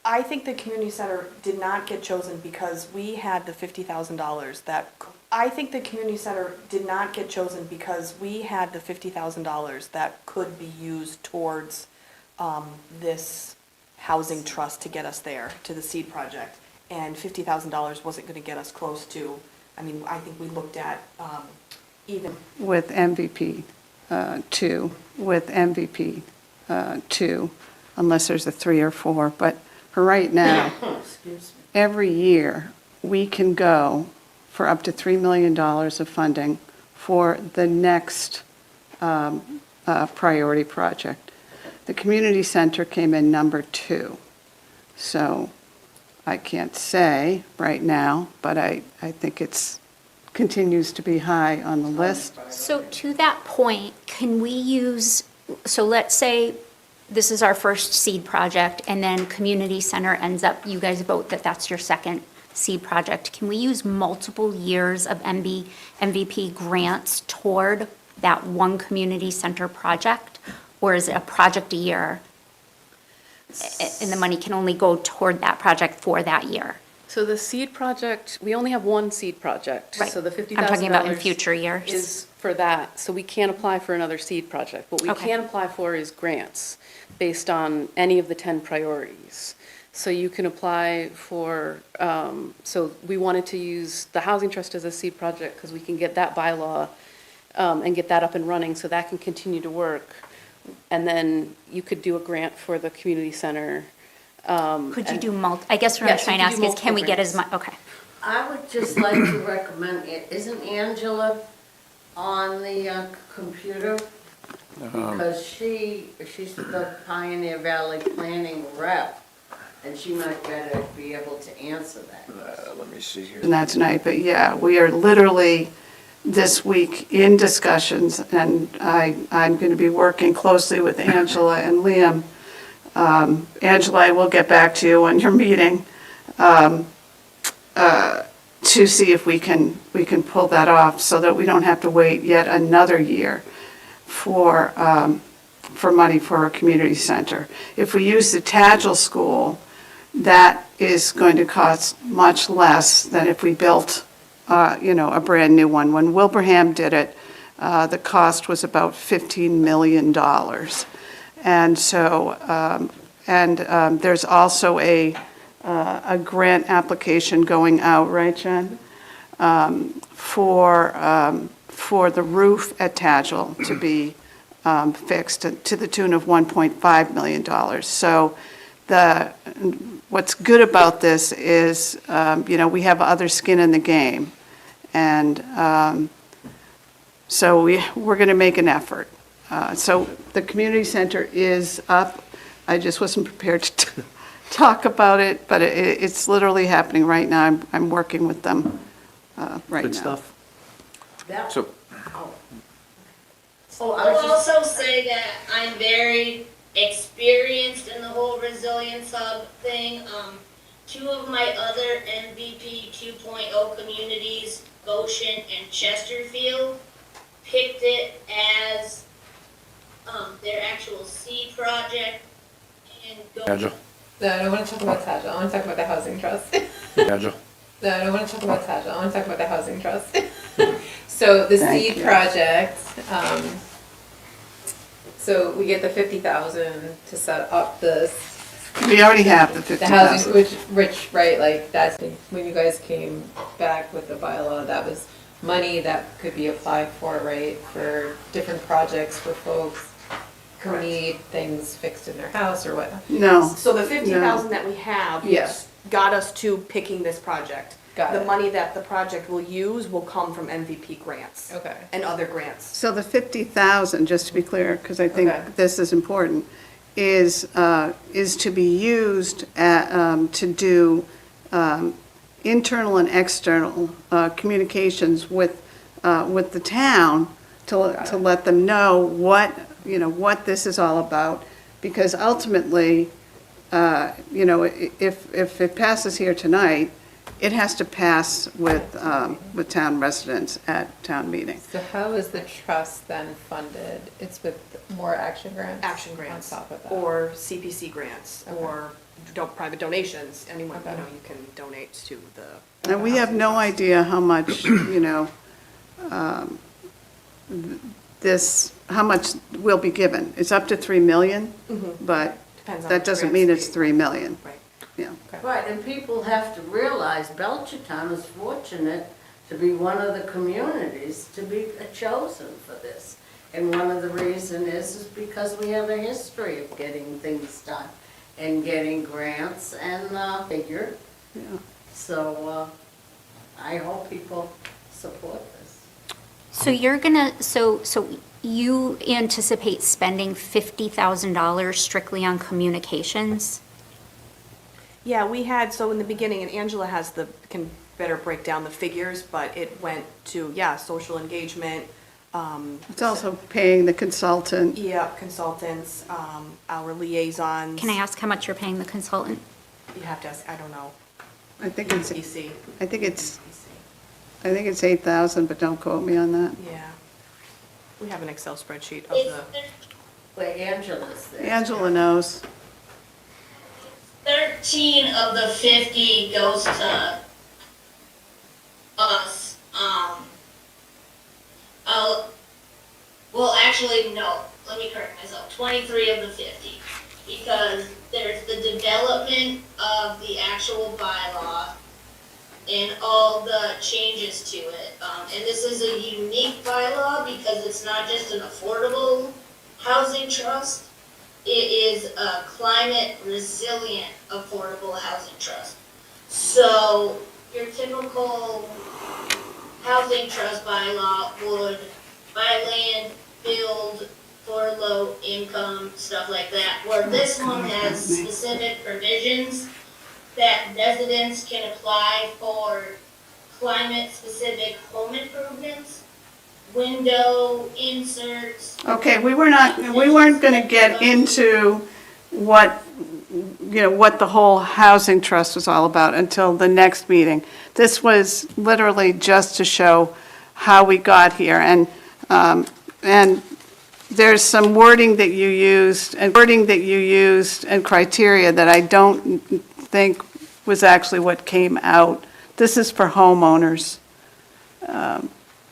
I think the community center did not get chosen because we had the $50,000 that, I think the community center did not get chosen because we had the $50,000 that could be used towards this housing trust to get us there, to the seed project. And $50,000 wasn't gonna get us close to, I mean, I think we looked at Even. with MVP 2, with MVP 2, unless there's a 3 or 4. But for right now, Excuse me. every year, we can go for up to $3 million of funding for the next priority project. The community center came in number 2. So I can't say right now, but I think it's, continues to be high on the list. So to that point, can we use, so let's say this is our first seed project, and then community center ends up, you guys vote that that's your second seed project. Can we use multiple years of MVP grants toward that one community center project? Or is it a project a year? And the money can only go toward that project for that year? So the seed project, we only have one seed project. Right. So the $50,000 I'm talking about in future years. is for that. So we can't apply for another seed project. What we Okay. can apply for is grants based on any of the 10 priorities. So you can apply for, so we wanted to use the Housing Trust as a seed project because we can get that bylaw and get that up and running so that can continue to work. And then you could do a grant for the community center. Could you do I guess what I'm Yes, you trying to could ask do is, can we get as much, okay. I would just like to recommend, isn't Angela on the computer? Because she's the Pioneer Valley Planning rep, and she might better be able to answer that. Let me see here. And that's tonight, but yeah, we are literally this week in discussions, and I'm going to be working closely with Angela and Liam. Angela, I will get back to you on your meeting to see if we can pull that off so that we don't have to wait yet another year for money for a community center. If we use the Tagil School, that is going to cost much less than if we built, a brand-new one. When Wilbraham did it, the cost was about $15 million. And so, there's also a grant application going out, right, Jen? For the roof at Tagil to be fixed to the tune of $1.5 million. So what's good about this is, we have other skin in the game. And so we're going to make an effort. So the community center is up. I just wasn't prepared to talk about it, but it's literally happening right now. I'm working with them right now. Good stuff. So, I'll also say that I'm very experienced in the whole Resilience Hub thing. 2 of my other MVP 2.0 communities, Goshen and Chesterfield, picked it as their actual seed project. Agile. No, I don't want to talk about Tagil. I want to talk about the housing trust. Agile. No, I don't want to talk about Tagil. I want to talk about the housing trust. So the Thank seed you. project, so we get the 50,000 to set up this. We already have the The housing, 50,000. which, right, like, that's, when you guys came back with the bylaw, that was money that could be applied for, right, for different projects for folks who need things fixed in their house or what. No. So the 50,000 that we have Yes. got us to picking this project. Got The it. money that the project will use will come from MVP grants. Okay. And other grants. So the 50,000, just to be clear, because I think Okay. this is important, is to be used to do internal and external communications with the town to let them know what this is all about. Because ultimately, if it passes here tonight, it has to pass with town residents at town meeting. So how is the trust then funded? It's with more action grants? Action grants. On top of that? Or CPC grants, Okay. or private donations, anyone, Okay. you can donate to the. And we have no idea how much, how much will be given. It's up to 3 million, but Depends on that which doesn't grants mean it's we- 3 million. Right. Yeah. Right, and people have to realize Belchertown is fortunate to be one of the communities to be chosen for this. And one of the reasons is because we have a history of getting things done and getting grants and figure. Yeah. So I hope people support this. So you're gonna, so you anticipate spending $50,000 strictly on communications? Yeah, we had, so in the beginning, and Angela has can better break down the figures, but it went to, yeah, social engagement. It's also paying the consultant. Yeah, consultants, our liaisons. Can I ask how much you're paying the consultant? You have to ask, I don't know. I think it's, PC. I think it's 8,000, but don't quote me on that. Yeah. We have an Excel spreadsheet of It's the, Where Angela's there. Angela knows. 13 of the 50 goes to us. Well, actually, no. Let me correct myself. 23 of the 50, because there's the development of the actual bylaw and all the changes to it. And this is a unique bylaw because it's not just an affordable housing trust. It is a climate resilient affordable housing trust. So your typical housing trust bylaw would buy land, build for low income, stuff like that. Where this one has specific provisions that residents can apply for climate specific home improvements, window inserts. Okay, we weren't going to get into what the whole housing trust was all about until the next meeting. This was literally just to show how we got here, and there's some wording that you used and criteria that I don't think was actually what came out. This is for homeowners.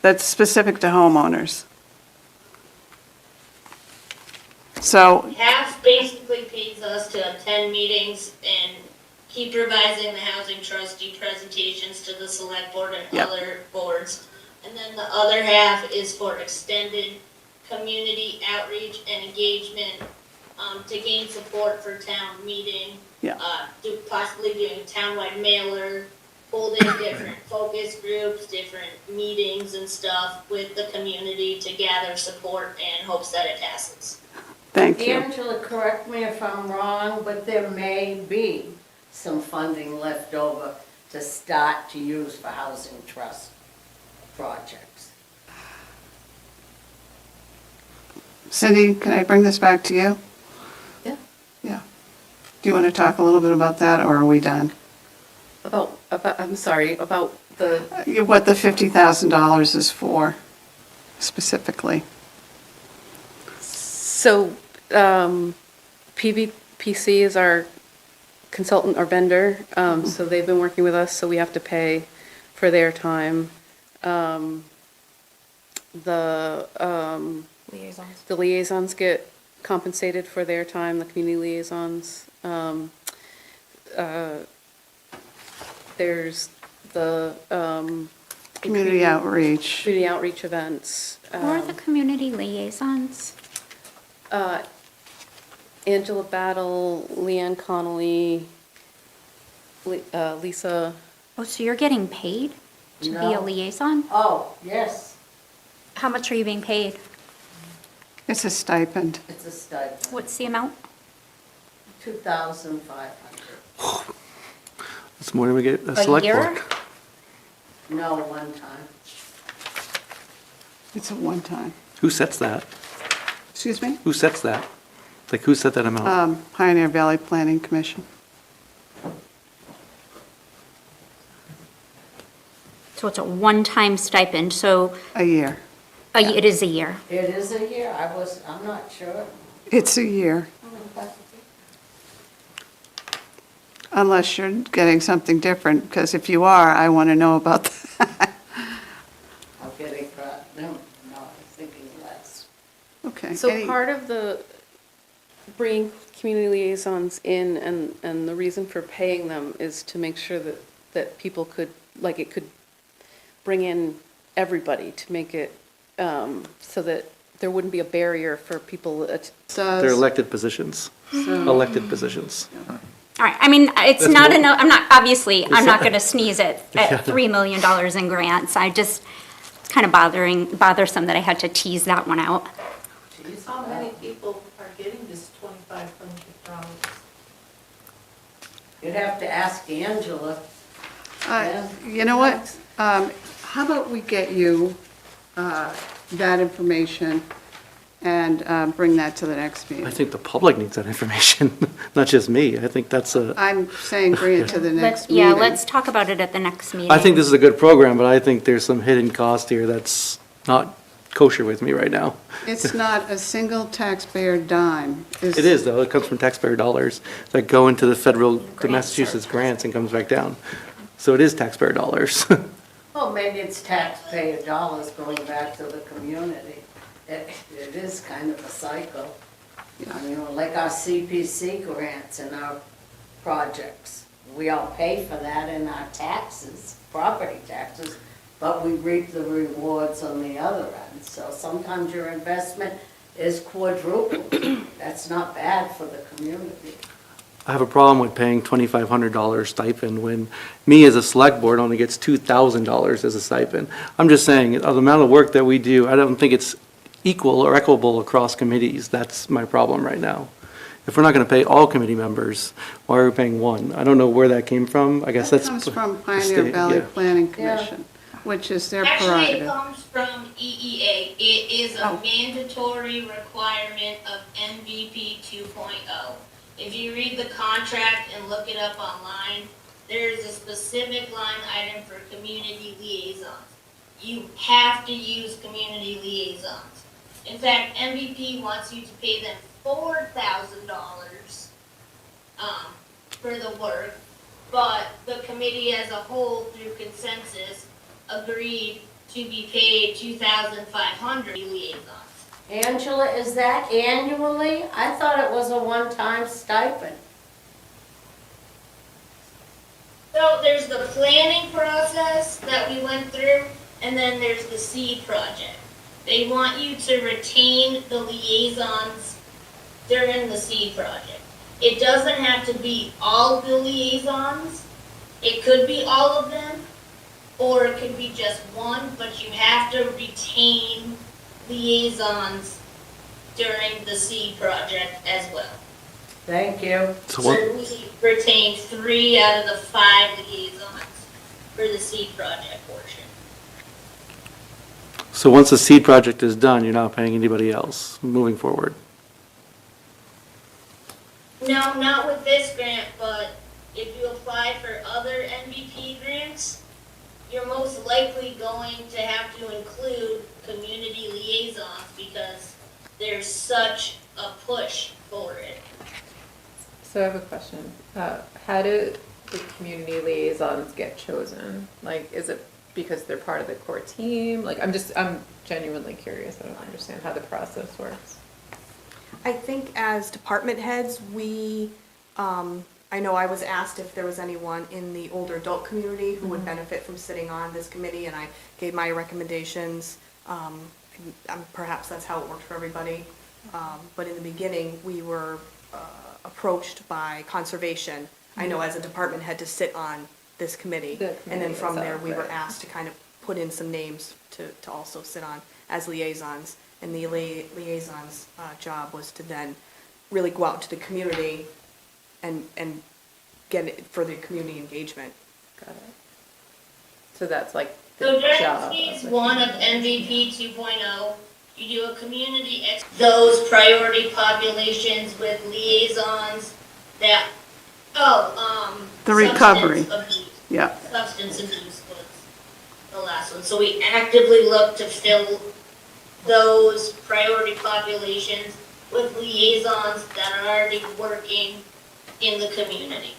That's specific to homeowners. So, Half basically pays us to attend meetings and keep revising the housing trustee presentations to the select board and Yep. other boards. And then the other half is for extended community outreach and engagement, to gain support for town meeting. Yeah. Possibly doing a townwide mailer, holding different focus groups, different meetings and stuff with the community to gather support and hopes that it passes. thank you. Angela, correct me if I'm wrong, but there may be some funding left over to start to use for housing trust projects. Cindy, can I bring this back to you? Yeah. Yeah. Do you want to talk a little bit about that, or are we done? I'm sorry, about the, What the $50,000 is for specifically? so PVPC is our consultant or vendor, so they've been working with us, so we have to pay for their time. liaisons. The liaisons get compensated for their time, the community liaisons. There's the Community outreach. community outreach events. Who are the community liaisons? Angela Battle, Leanne Connolly, Lisa. Oh, so you're getting paid to be a No. liaison? Oh, yes, How much are you being paid? It's a stipend. it's a stipend, What's the amount? $2,500. That's more than we get a A select year? board. No, one time. It's a one-time. Who sets that? Excuse me? Who sets that? Like, who set that amount? Pioneer Valley Planning Commission. So it's a one-time stipend, so A year. it is a year. It is a year, I'm not sure. It's a year. Unless you're getting something different, because if you are, I want to know about that. I'm getting, no, I was thinking less. Okay. So Any- part of the bringing community liaisons in and the reason for paying them is to make sure that people could, like it could, bring in everybody to make it so that there wouldn't be a barrier for people. They're elected positions, elected positions. All right, I mean, it's That's not more- enough, I'm not, obviously, I'm not not- gonna sneeze at Yeah. $3 million in grants. It's kind of bothersome that I had to tease that one out. Geez, how many people are getting this $2,500? You'd have to ask Angela. You know what? How about we get you that information and bring that to the next meeting? I think the public needs that information, not just me. I think that's I'm saying bring it to the next meeting. Yeah, let's talk about it at the next meeting. I think this is a good program, but I think there's some hidden cost here that's not kosher with me right now. It's not a single taxpayer dime. It is, though. It comes from taxpayer dollars that go into the federal, the Massachusetts grants and comes back down. So it is taxpayer dollars. Well, maybe it's taxpayer dollars going back to the community. It is kind of a cycle. You know, like our CPC grants and our projects. We all pay for that in our taxes, property taxes, but we reap the rewards on the other end. So sometimes your investment is quadrupled. That's not bad for the community. I have a problem with paying $2,500 stipend when me as a select board only gets $2,000 as a stipend. I'm just saying, the amount of work that we do, I don't think it's equal or equitable across committees. That's my problem right now. If we're not going to pay all committee members, why are we paying one? I don't know where that came from. I guess That that's. comes from the Pioneer state, Valley yeah. Planning Commission, which is their Actually, it prerogative. comes from EEA. It is a Oh. mandatory requirement of MVP 2.0. If you read the contract and look it up online, there's a specific line item for community liaisons. You have to use community liaisons. In fact, MVP wants you to pay them $4,000 for the work, but the committee as a whole, through consensus, agreed to be paid $2,500 liaisons. Angela, is that annually? I thought it was a one-time stipend. So there's the planning process that we went through, and then there's the seed project. They want you to retain the liaisons during the seed project. It doesn't have to be all the liaisons. It could be all of them, or it could be just one, but you have to retain liaisons during the seed project as well. Thank you. So So what, we retained 3 out of the 5 liaisons for the seed project portion. so once the seed project is done, you're not paying anybody else moving forward? No, not with this grant, but if you apply for other MVP grants, you're most likely going to have to include community liaisons because there's such a push for it. So I have a question. How do the community liaisons get chosen? Like, is it because they're part of the core team? Like, I'm genuinely curious. I don't understand how the process works. I think as department heads, I know I was asked if there was anyone in the older adult community who would benefit from sitting on this committee, and I gave my recommendations. Perhaps that's how it worked for everybody. But in the beginning, we were approached by conservation, I know as a department head, to sit on this committee. The And then committee from there, itself, we were right. asked to kind of put in some names to also sit on as liaisons. And the liaison's job was to then really go out to the community and get it for the community engagement. Got it. So that's like So the during job. phase of 1 of MVP 2.0, you do a community those priority populations with liaisons that, The recovery. substance abuse. Yeah. Substance abuse was the last one. So we actively look to fill those priority populations with liaisons that are already working in the community.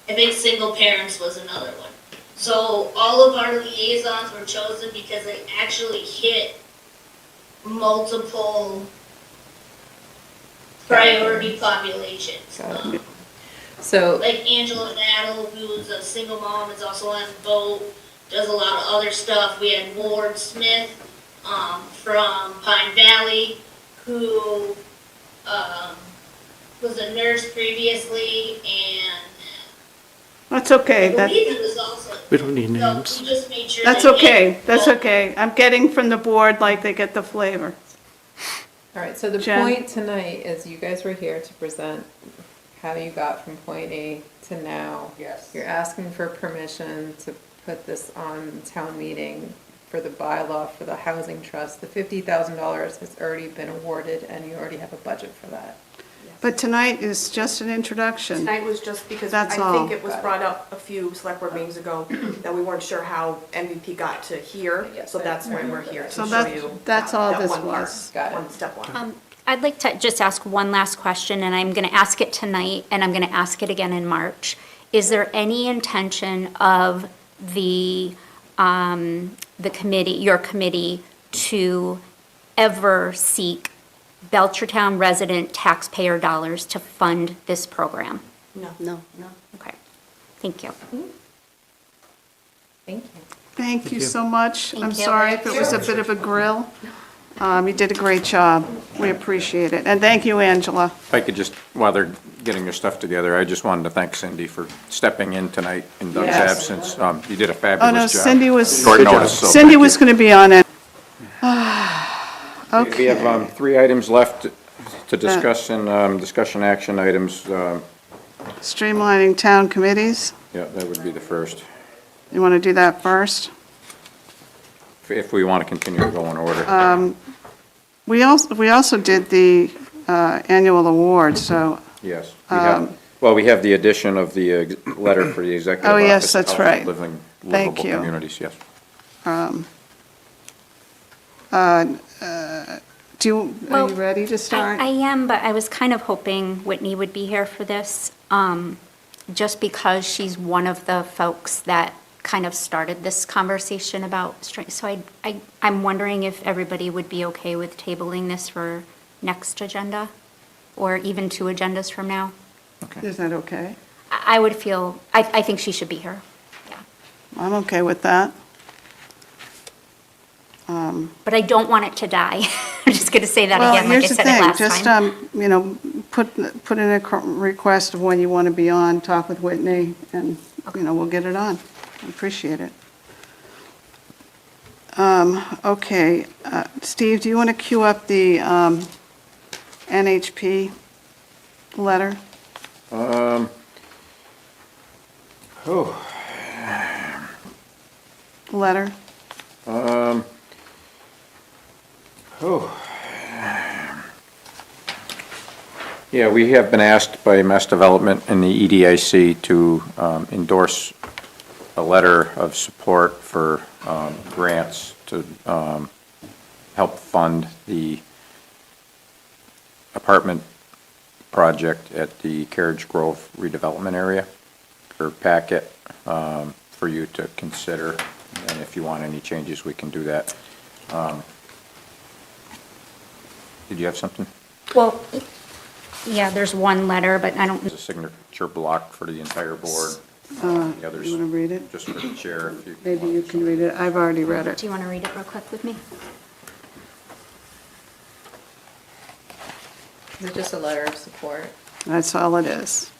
I think single parents was another one. So all of our liaisons were chosen because they actually hit multiple priority populations. Got it. So, Like Angela Battle, who's a single mom, is also on the boat. does a lot of other stuff. We had Ward Smith, from Pine Valley, who, was a nurse previously, and That's okay. I believe he was also. We don't need So names. we just made sure. That's they okay, get that's both. okay. I'm getting from the board like they get the flavor. All right, so the Jen? point tonight is you guys were here to present how you got from point A to now. Yes. You're asking for permission to put this on town meeting for the bylaw for the housing trust. The $50,000 has already been awarded and you already have a budget for that. But tonight is just an introduction. Tonight was just because I That's think all. it was brought up a few select board meetings ago that we weren't sure how MVP got to here, so that's why we're here, to So show you. that's that- all that this one part, was. Got it. one, step one. I'd like to just ask one last question, and I'm going to ask it tonight, and I'm going to ask it again in March. Is there any intention of the committee, your committee, to ever seek Belchertown resident taxpayer dollars to fund this program? No. No. Okay, thank you. Thank you. Thank you so much. I'm Thank you. sorry if it was a bit of a grill. You did a great job. We appreciate it. And thank you, Angela. If I could just, while they're getting their stuff together, I just wanted to thank Cindy for stepping in tonight in Doug's Yes. absence. You did a Oh, fabulous no, job. Cindy was, Short notice, so Cindy thank was you. going to be on it. We Okay. have 3 items left to discuss in discussion action items. Streamlining town committees. Yeah, that would be the first, You want to do that first? if we want to continue to go in order. We also did the annual award, so, Yes. We have the addition of the letter for the executive Oh, office. yes, that's of right. Living, Thank livable you. communities, yes. are you ready to start? I am, but I was kind of hoping Whitney would be here for this, just because she's one of the folks that kind of started this conversation about, so I'm wondering if everybody would be okay with tabling this for next agenda, or even 2 agendas from now. Is that okay? I would feel, I think she should be here. Yeah. I'm okay with that. But I don't want it to die. I'm just going to say that again, like I said it last Just, time. put in a request of when you want to be on, talk with Whitney, and, we'll get it on. I appreciate it. Okay, Steve, do you want to queue up the NHP letter? Letter? Yeah, we have been asked by Mass Development and the EDIC to endorse a letter of support for grants to help fund the apartment project at the Carriage Grove redevelopment area. Or packet for you to consider, and if you want any changes, we can do that. Did you have something? Well, yeah, there's one letter, but I don't, There's a signature block for the entire board. The You others, want to read it? just for the chair, if you. Maybe you can read it. I've already read it. do you want to read it real quick with me? Is it just a letter of support? That's all it is.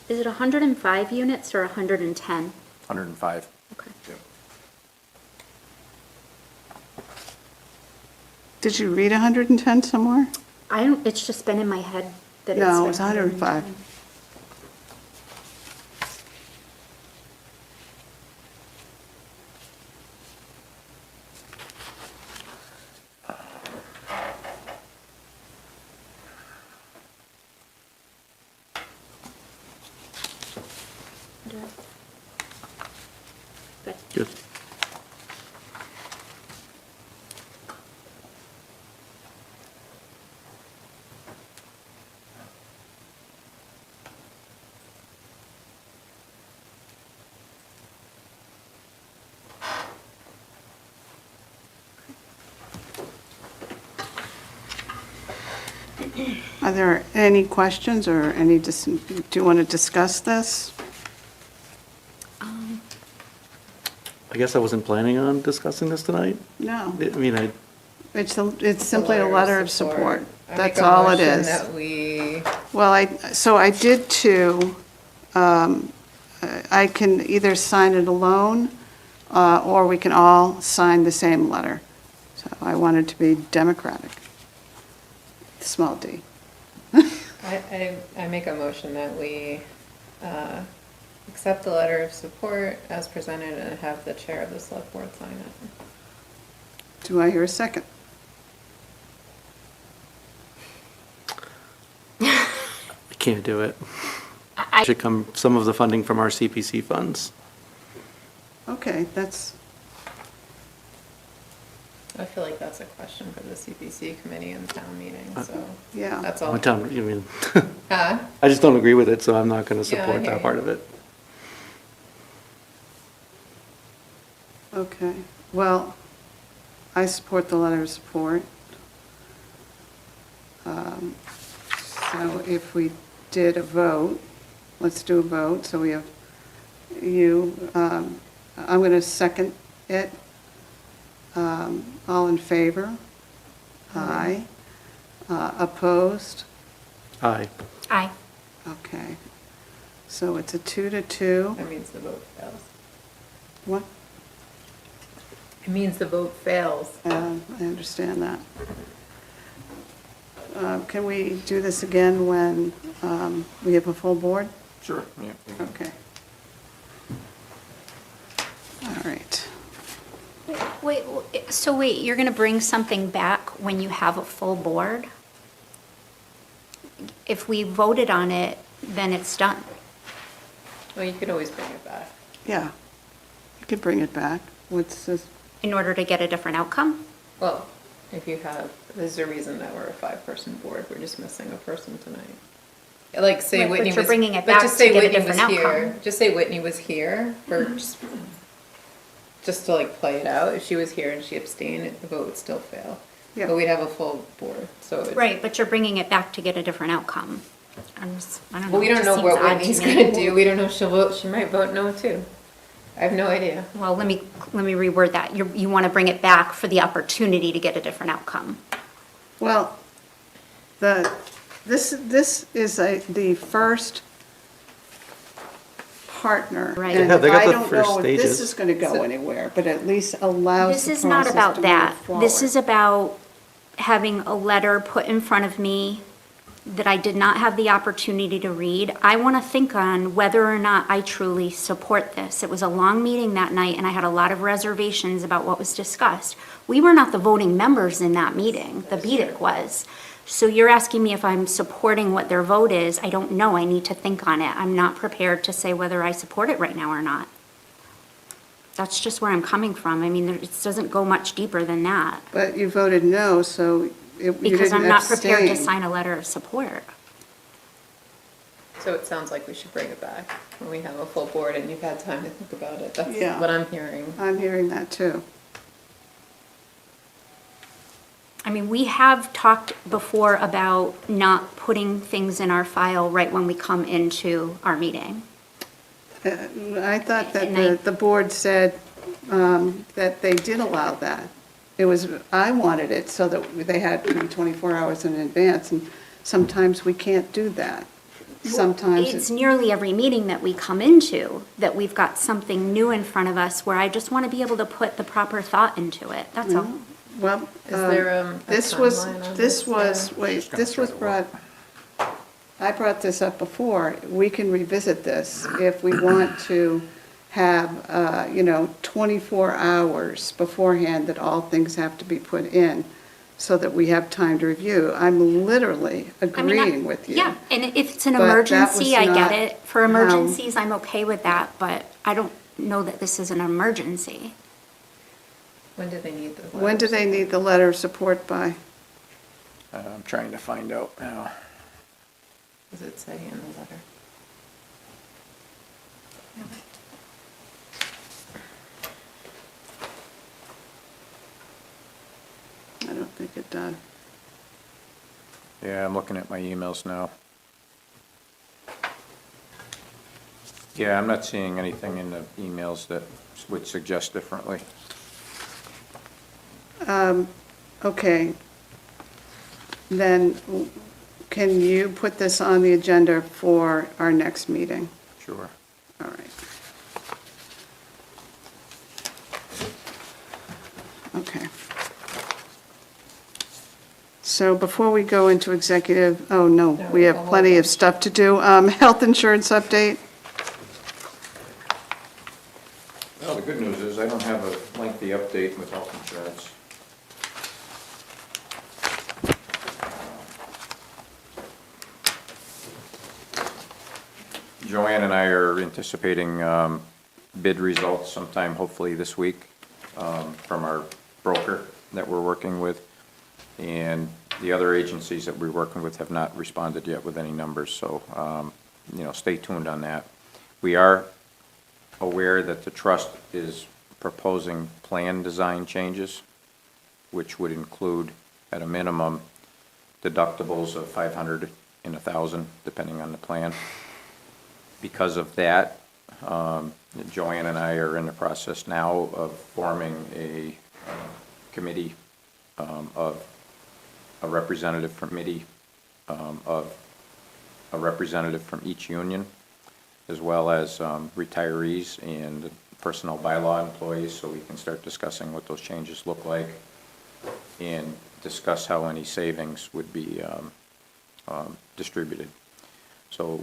Is it 105 units or 110? 105. Okay. Did you read 110 somewhere? I don't, it's just been in my head that it's No, been it was 105. Good. Good. Are there any questions or any, do you want to discuss this? I guess I wasn't planning on discussing this tonight. No, I mean, it's simply a letter of support. I That's make a all it motion is. that we, Well, I did two. I can either sign it alone, or we can all sign the same letter. So I wanted to be democratic. Small d. I make a motion that we accept the letter of support as presented and have the chair of the select board sign it. Do I hear a second? I can't do it. I, Should come some of the funding from our CPC funds. Okay, that's, I feel like that's a question for the CPC committee and town meeting, so yeah. that's all. What town, you mean, Huh? I just don't agree with it, so I'm not going to Yeah, I support hear that you. part of it. Okay, well, I support the letter of support. So if we did a vote, let's do a vote. So we have you, I'm going to second it. All in favor? Aye. Opposed? Aye. I, Okay. So it's a 2-2. That means the vote fails. What? It means the vote fails. I understand that. Can we do this again when we have a full board? Sure. Yeah. Okay. All right. wait, you're going to bring something back when you have a full board? If we voted on it, then it's done. Well, you could always bring it back. Yeah. You could bring it back. What's this? In order to get a different outcome? Well, if you have, there's a reason that we're a 5-person board, we're just missing a person tonight. Like, say Right, but Whitney was. you're bringing it but back just to say get a Whitney was different here. outcome. Just say Whitney was here for, just to like play it out. If she was here and she abstained, the vote would still fail. Yeah. But we'd have a full board, so it's. Right, but you're bringing it back to get a different outcome. I don't know. Well, we it don't just know seems what odd to Whitney's me. gonna do. We don't know if she'll vote, she might vote no too. I have no idea. Well, let me reword that. You want to bring it back for the opportunity to get a different outcome. Well, this is the first partner. Right. And Yeah, they got I the don't first know if this stages. is going to go anywhere, but at least allows This the is not process about to that. move This forward. is about having a letter put in front of me that I did not have the opportunity to read. I want to think on whether or not I truly support this. It was a long meeting that night, and I had a lot of reservations about what was discussed. We were not the voting members in that meeting, the BDIC was. So you're asking me if I'm supporting what their vote is. I don't know. I need to think on it. I'm not prepared to say whether I support it right now or not. That's just where I'm coming from. I mean, it doesn't go much deeper than that. But you voted no, so you didn't Because I'm not prepared to abstain. sign a letter of support. So it sounds like we should bring it back when we have a full board and you've had time to think about it. That's Yeah. what I'm hearing. I'm hearing that too. I mean, we have talked before about not putting things in our file right when we come into our meeting. I thought that And I- the board said that they did allow that. It was, I wanted it so that they had to be 24 hours in advance, and sometimes we can't do that. Sometimes It's nearly every meeting that we come into that we've got something new in front of us where I just want to be able to put the proper thought into it. That's all. well, Is there a this was, timeline on this this, was, wait, this was brought, I brought this up before. We can revisit this if we want to have, 24 hours beforehand that all things have to be put in so that we have time to review. I'm literally I mean, agreeing with you. Yeah, and if it's an But that emergency, was I not get it. For how- emergencies, I'm okay with that, but I don't know that this is an emergency. When do they need the letter? When do they need the letter of support by? I'm trying to find out now. Does it say in the letter? I don't think it does. Yeah, I'm looking at my emails now. Yeah, I'm not seeing anything in the emails that would suggest differently. Okay. Then can you put this on the agenda for our next meeting? Sure. All right. Okay. So before we go into executive, oh, no, we have plenty of stuff to do. Health insurance update? Well, the good news is I don't have a lengthy update with health insurance. Joanne and I are anticipating bid results sometime, hopefully this week, from our broker that we're working with. And the other agencies that we're working with have not responded yet with any numbers, so, stay tuned on that. We are aware that the trust is proposing plan design changes, which would include, at a minimum, deductibles of $500 and $1,000, depending on the plan. Because of that, Joanne and I are in the process now of forming a committee of a representative committee of a representative from each union, as well as retirees and personnel bylaw employees, so we can start discussing what those changes look like and discuss how any savings would be distributed. So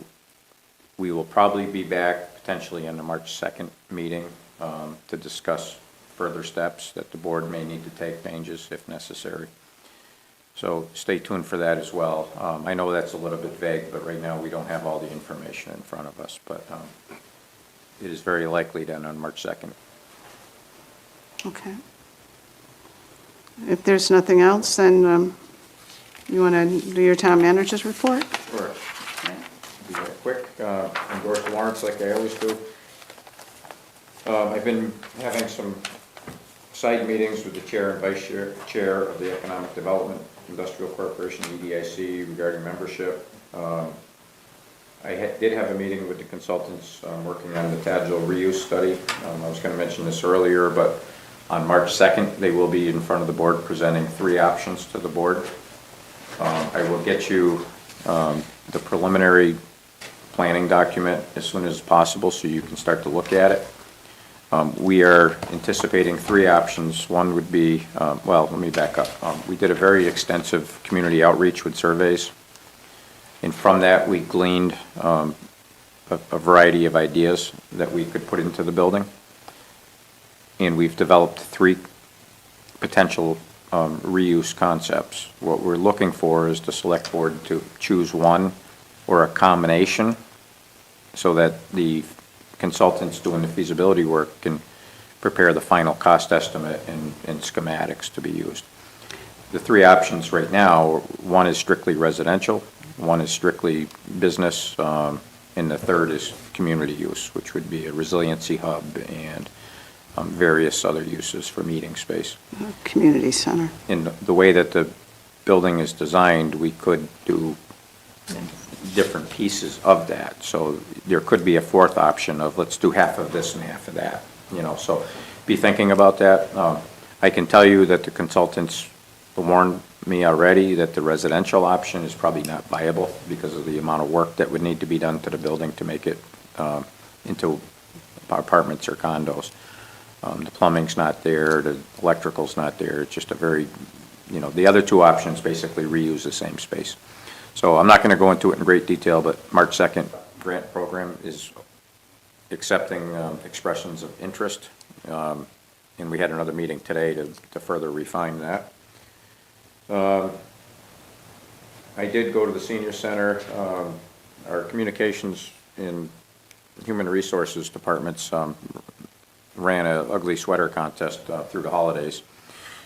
we will probably be back potentially in the March 2nd meeting to discuss further steps that the board may need to take, changes if necessary. So stay tuned for that as well. I know that's a little bit vague, but right now we don't have all the information in front of us, but it is very likely then on March 2nd. Okay. If there's nothing else, then you want to do your town manager's report? Sure. Be very quick. Endorse warrants like I always do. I've been having some side meetings with the chair and vice chair of the Economic Development Industrial Corporation, EDIC, regarding membership. I did have a meeting with the consultants working on the Tadville reuse study. I was going to mention this earlier, but on March 2nd, they will be in front of the board presenting 3 options to the board. I will get you the preliminary planning document as soon as possible so you can start to look at it. We are anticipating 3 options. One would be, well, let me back up. We did a very extensive community outreach with surveys, and from that we gleaned a variety of ideas that we could put into the building. And we've developed 3 potential reuse concepts. What we're looking for is the select board to choose one or a combination so that the consultants doing the feasibility work can prepare the final cost estimate and schematics to be used. The 3 options right now, one is strictly residential, one is strictly business, and the third is community use, which would be a resiliency hub and various other uses for meeting space. Community center. In the way that the building is designed, we could do different pieces of that. So there could be a 4th option of let's do half of this and half of that, so be thinking about that. I can tell you that the consultants warned me already that the residential option is probably not viable because of the amount of work that would need to be done to the building to make it into apartments or condos. The plumbing's not there, the electrical's not there. It's just a very, the other 2 options basically reuse the same space. So I'm not going to go into it in great detail, but March 2nd grant program is accepting expressions of interest. And we had another meeting today to further refine that. I did go to the senior center. Our communications and human resources departments ran an ugly sweater contest through the holidays.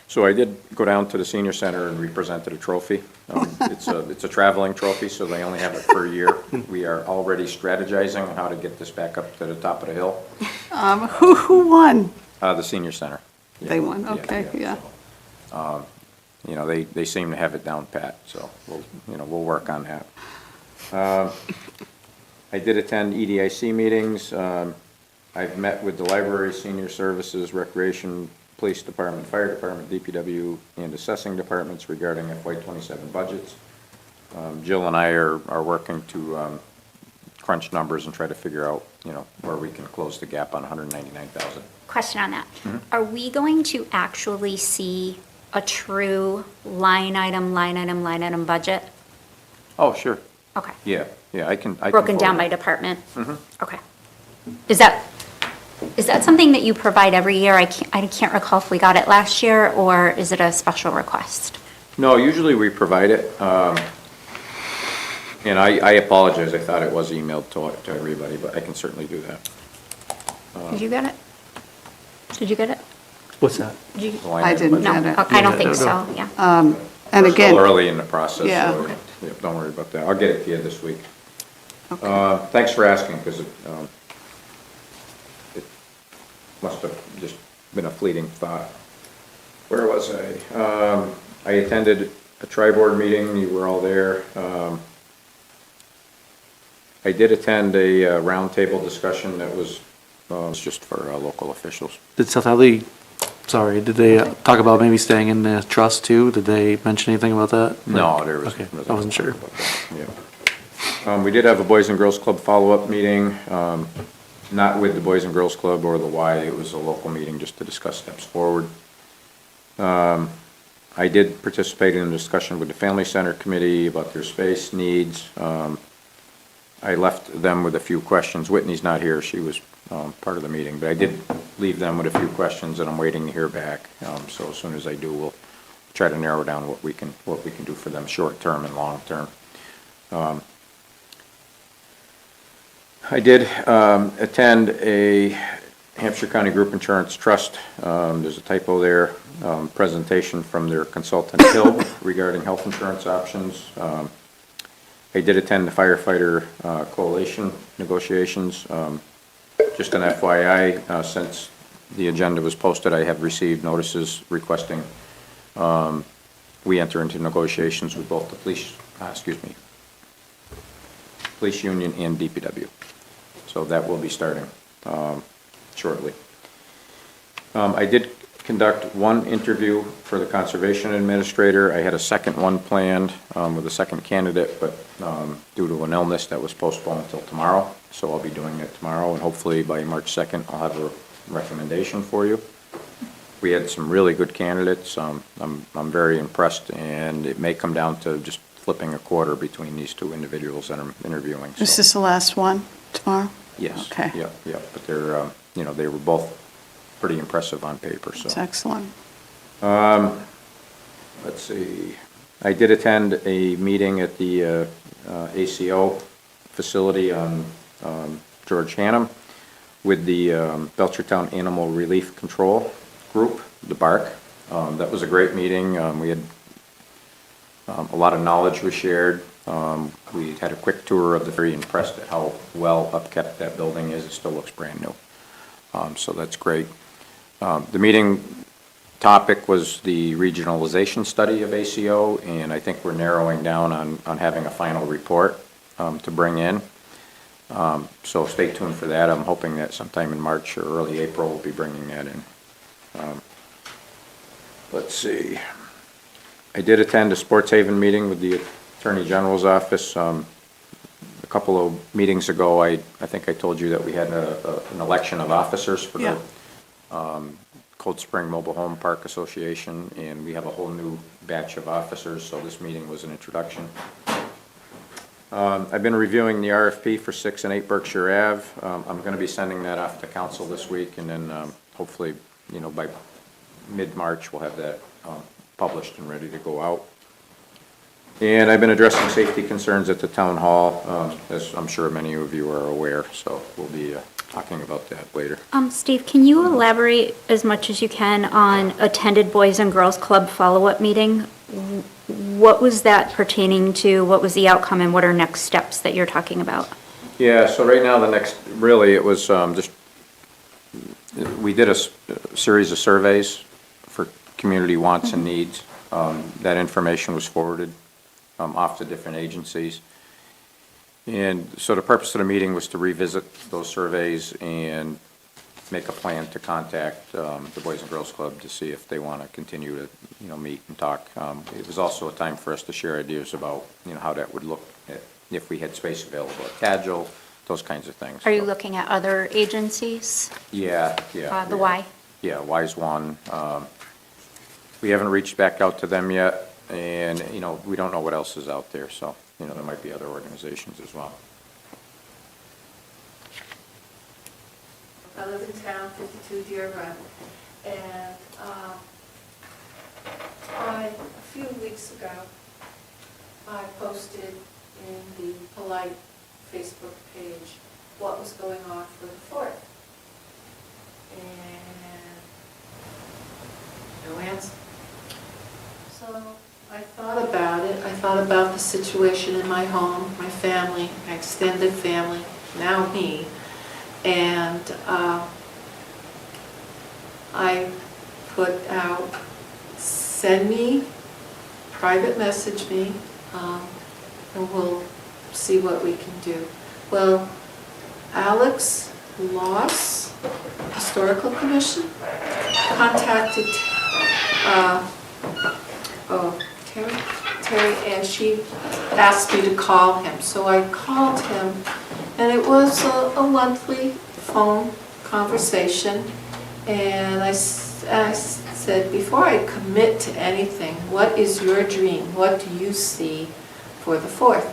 So I did go down to the senior center and we presented a trophy. It's a traveling trophy, so they only have it for a year. We are already strategizing on how to get this back up to the top of the hill. Who won? The senior center. They won, okay, yeah. you know, they seem to have it down pat, so we'll work on that. I did attend EDIC meetings. I've met with the library, senior services, recreation, police department, fire department, DPW, and assessing departments regarding FY27 budgets. Jill and I are working to crunch numbers and try to figure out, where we can close the gap on 199,000. Question on that. Are we going to actually see a true line item budget? Oh, sure. Okay. Yeah, I can. Broken down by department? Okay. Is that something that you provide every year? I can't recall if we got it last year, or is it a special request? No, usually we provide it. And I apologize, I thought it was emailed to everybody, but I can certainly do that. Did you get it? Did you get it? What's that? Did you? I didn't No, get it. I don't think so, yeah. And We're again. still early in the process, Yeah. so yeah, don't worry about that. I'll get it to you this week. Thanks for asking, because it must have just been a fleeting thought. Where was I? I attended a tri-board meeting, you were all there. I did attend a roundtable discussion that was just for local officials. Did South Hadley, did they talk about maybe staying in the trust too? Did they mention anything about that? No, there was. Okay, I wasn't sure. Yeah. We did have a Boys and Girls Club follow-up meeting, not with the Boys and Girls Club or the Y, it was a local meeting just to discuss steps forward. I did participate in a discussion with the Family Center Committee about their space needs. I left them with a few questions. Whitney's not here, she was part of the meeting, but I did leave them with a few questions and I'm waiting to hear back. So as soon as I do, we'll try to narrow down what we can do for them short-term and long-term. I did attend a Hampshire County Group Insurance Trust, there's a typo there, presentation from their consultant Hill regarding health insurance options. I did attend the firefighter coalition negotiations. Just an FYI, since the agenda was posted, I have received notices requesting we enter into negotiations with both the police union and DPW. So that will be starting shortly. I did conduct one interview for the conservation administrator. I had a second one planned with a second candidate, but due to an illness that was postponed until tomorrow. So I'll be doing it tomorrow, and hopefully by March 2nd, I'll have a recommendation for you. We had some really good candidates. I'm very impressed, and it may come down to just flipping a quarter between these two individuals that I'm interviewing. Is So- this the last one tomorrow? Yes. Okay. Yeah, but they're, they were both pretty impressive on paper, so. That's excellent. Let's see, I did attend a meeting at the ACO facility on George Hannum with the Belchertown Animal Relief Control Group, the BARC. That was a great meeting. We had a lot of knowledge was shared. We had a quick tour of the, very impressed at how well upkept that building is. It still looks brand new. So that's great. The meeting topic was the regionalization study of ACO, and I think we're narrowing down on having a final report to bring in. So stay tuned for that. I'm hoping that sometime in March or early April we'll be bringing that in. Let's see. I did attend a Sports Haven meeting with the Attorney General's office. A couple of meetings ago, I think I told you that we had an election of officers for the Cold Spring Mobile Home Park Association, and we have a whole new batch of officers, so this meeting was an introduction. I've been reviewing the RFP for 6 and 8 Berkshire Ave. I'm going to be sending that off to council this week, and then hopefully, by mid-March, we'll have that published and ready to go out. And I've been addressing safety concerns at the town hall, as I'm sure many of you are aware, so we'll be talking about that later. Steve, can you elaborate as much as you can on attended Boys and Girls Club follow-up meeting? What was that pertaining to? What was the outcome, and what are next steps that you're talking about? Yeah, so right now it was just, we did a series of surveys for community wants and needs. That information was forwarded off to different agencies. And so the purpose of the meeting was to revisit those surveys and make a plan to contact the Boys and Girls Club to see if they want to continue to, meet and talk. It was also a time for us to share ideas about, how that would look if we had space available at Tagil, those kinds of things. Are you So, looking at other agencies? Yeah. The Y? Yeah, Wise One. We haven't reached back out to them yet, and, we don't know what else is out there, so, there might be other organizations as well. I live in town, 52 Deer Run, and a few weeks ago, I posted in the Polite Facebook page what was going on for the 4th. And no answer. So I thought about it. I thought about the situation in my home, my family, my extended family, now me. And I put out, send me, private message me, and we'll see what we can do. Well, Alex Loss, Historical Commission, contacted Terry, and she asked me to call him. So I called him, and it was a monthly phone conversation. And I said, before I commit to anything, what is your dream? What do you see for the 4th?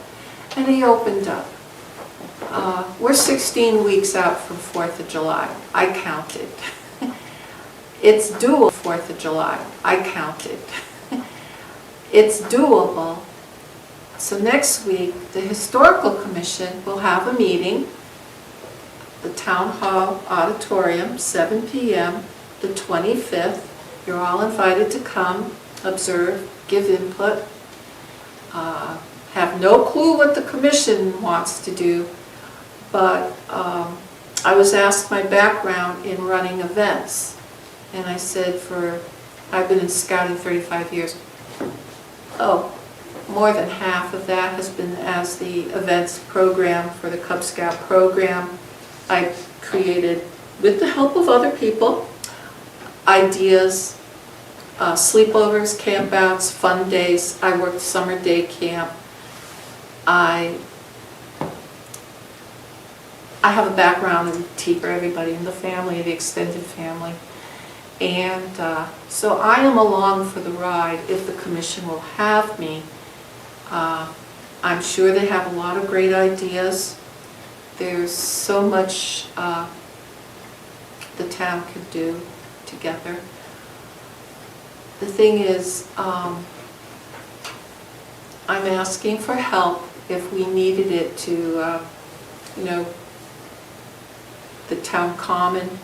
And he opened up. We're 16 weeks out from 4th of July. I counted. It's doable, 4th of July. I counted. It's doable. So next week, the Historical Commission will have a meeting, the Town Hall Auditorium, 7 p.m., the 25th. You're all invited to come, observe, give input. Have no clue what the commission wants to do, but I was asked my background in running events. And I said, I've been in scouting 35 years. Oh, more than half of that has been as the events program for the Cub Scout program. I created, with the help of other people, ideas, sleepovers, campouts, fun days. I worked summer day camp. I have a background in tea for everybody in the family, the extended family. And so I am along for the ride if the commission will have me. I'm sure they have a lot of great ideas. There's so much the town could do together. The thing is, I'm asking for help if we needed it to, the town common,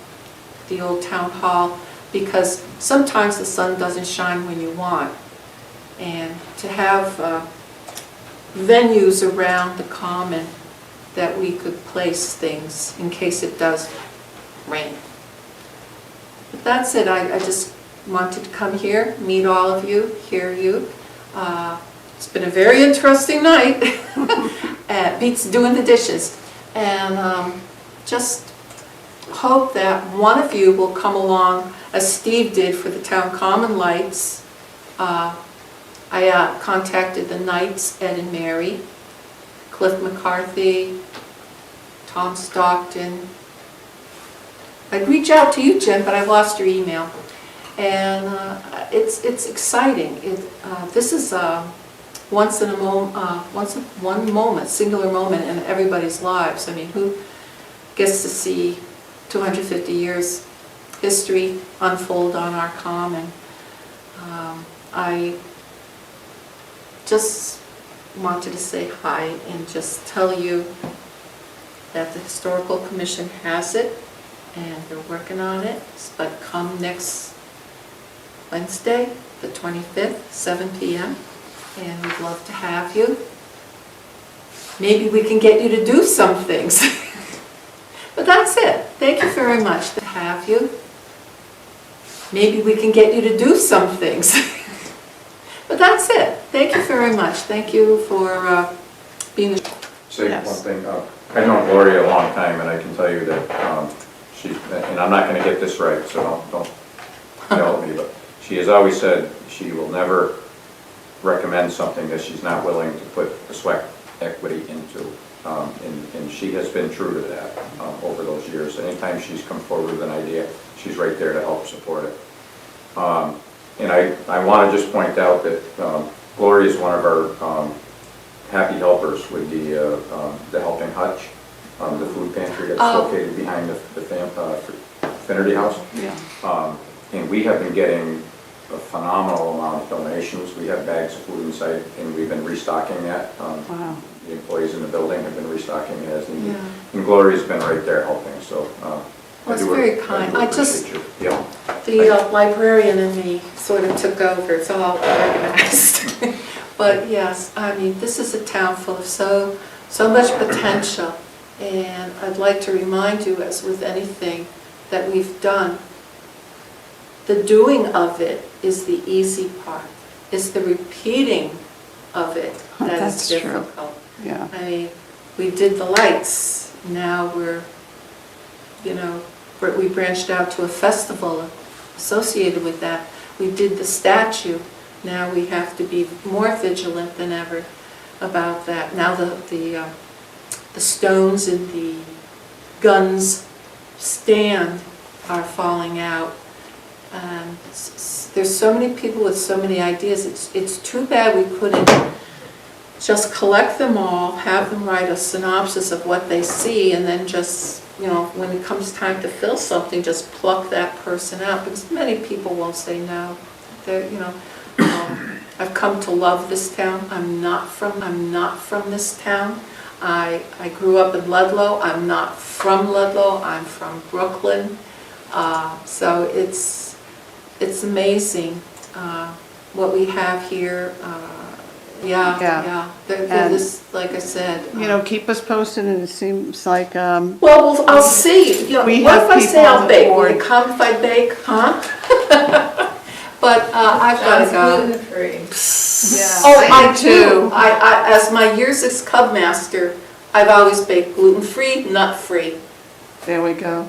the old town hall, because sometimes the sun doesn't shine when you want. And to have venues around the common that we could place things in case it does rain. But that's it. I just wanted to come here, meet all of you, hear you. It's been a very interesting night. Beats doing the dishes. And just hope that one of you will come along, as Steve did for the town common lights. I contacted the Knights, Ed and Mary, Cliff McCarthy, Tom Stockton. I'd reach out to you, Jim, but I've lost your email. And it's exciting. This is one moment, singular moment in everybody's lives. I mean, who gets to see 250 years history unfold on our common? I just wanted to say hi and just tell you that the Historical Commission has it and they're working on it. But come next Wednesday, the 25th, 7 p.m. and we'd love to have you. Maybe we can get you to do some things. But that's it. Thank you very much to have you. Maybe we can get you to do some things. But that's it. Thank you very much. Thank you for being. Say Yes. one thing, I've known Gloria a long time, and I can tell you that she, and I'm not gonna get this right, so don't yell at me, but she has always said she will never recommend something that she's not willing to put the sweat equity into. And she has been true to that over those years. Anytime she's come forward with an idea, she's right there to help support it. And I want to just point out that Gloria is one of our happy helpers with the Helping Hutch, the food pantry that's located behind the Finnerty House. Yeah. And we have been getting a phenomenal amount of donations. We have bags of food inside, and we've been restocking that. Wow. The employees in the building have been restocking it as needed. Yeah. And Gloria's been right there helping, so. Well, it's very kind. I just, appreciate you. Yeah. the librarian in me sort of took over. It's all organized. But yes, I mean, this is a town full of so much potential. And I'd like to remind you, as with anything that we've done, the doing of it is the easy part. It's the repeating of it that is That's true. difficult. Yeah. I mean, we did the lights. Now we're, we branched out to a festival associated with that. We did the statue. Now we have to be more vigilant than ever about that. Now the stones in the guns stand are falling out. There's so many people with so many ideas. It's too bad we couldn't just collect them all, have them write a synopsis of what they see, and then just, when it comes time to fill something, just pluck that person out, because many people won't say no. I've come to love this town. I'm not from this town. I grew up in Ludlow. I'm not from Ludlow. I'm from Brooklyn. So it's amazing what we have here. Yeah. This, like I said. Keep us posted, and it seems like, Well, I'll see. We What have if I people say on I'll the bake? Will board. you come if I bake, huh? But I've got to go. Gluten-free. Yeah. Oh, I I do do. As my years as Cub Master, I've always baked gluten-free, nut-free. there we go.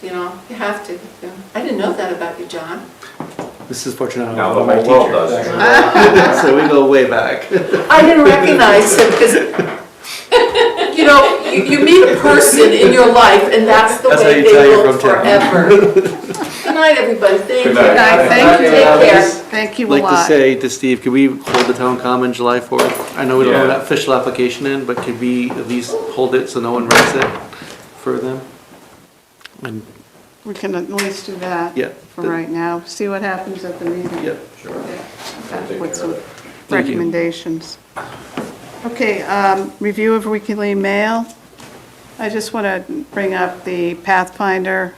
You have to. I didn't know that about you, John. This is Fortunato, Now the my whole world teacher. does. So we go way back. I didn't recognize him because, you meet a person in your life and that's the That's how way you they tell you're look from town. forever. Good night, everybody. Thank you. Good night. Thank you. Take care. Thank you a I'd like to lot. say to Steve, could we hold the town common July 4th? I know we don't have Yeah. an official application in, but could we at least hold it so no one writes it for them? And, We can at least do that Yeah. for right now. See what happens at the meeting. yeah. Sure. Back Take with care some of it. Thank you. recommendations. Okay, review of weekly mail. I just want to bring up the Pathfinder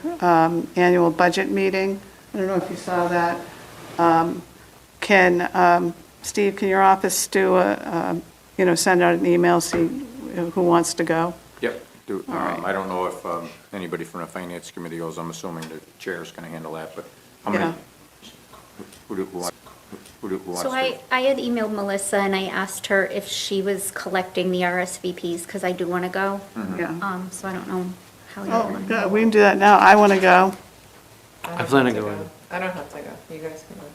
annual budget meeting. I don't know if you saw that. Steve, can your office do send out an email, see who wants to go? Yep. All right. I don't know if anybody from the finance committee goes. I'm assuming the chair's going to handle that, but how Yeah. many? Who wants So to? I had emailed Melissa and I asked her if she was collecting the RSVPs, because I do want to go. Yeah. So I don't know how you Oh, want good. to. We can do that now. I want to go. I plan on going. I don't have to go. You guys can go.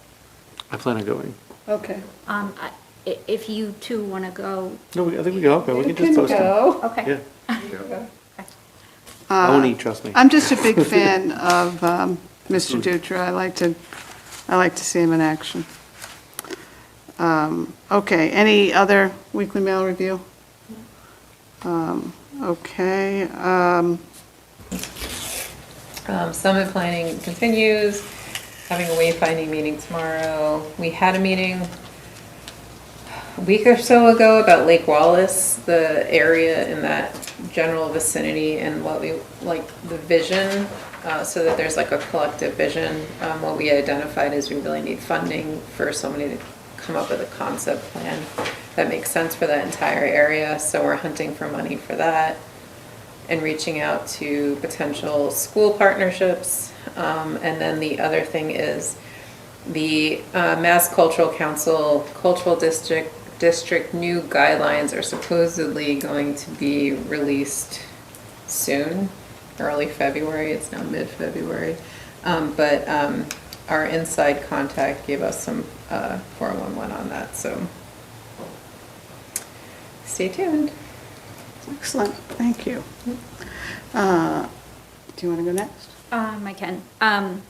I plan on going. Okay. If you two want to go, No, I think we can all go. We can just post it. okay. Yeah. Yeah. I won't eat, trust me. I'm just a big fan of Mr. Dutra. I like to see him in action. Okay, any other weekly mail review? Okay. Summit planning continues, having a wayfinding meeting tomorrow. We had a meeting a week or so ago about Lake Wallace, the area in that general vicinity, and what we, like the vision, so that there's like a collective vision. What we identified is we really need funding for somebody to come up with a concept plan that makes sense for that entire area. So we're hunting for money for that and reaching out to potential school partnerships. And then the other thing is The Mass Cultural Council Cultural District new guidelines are supposedly going to be released soon, early February. It's now mid-February. But our inside contact gave us some 411 on that, so stay tuned. Excellent, thank you. Do you want to go next? I can.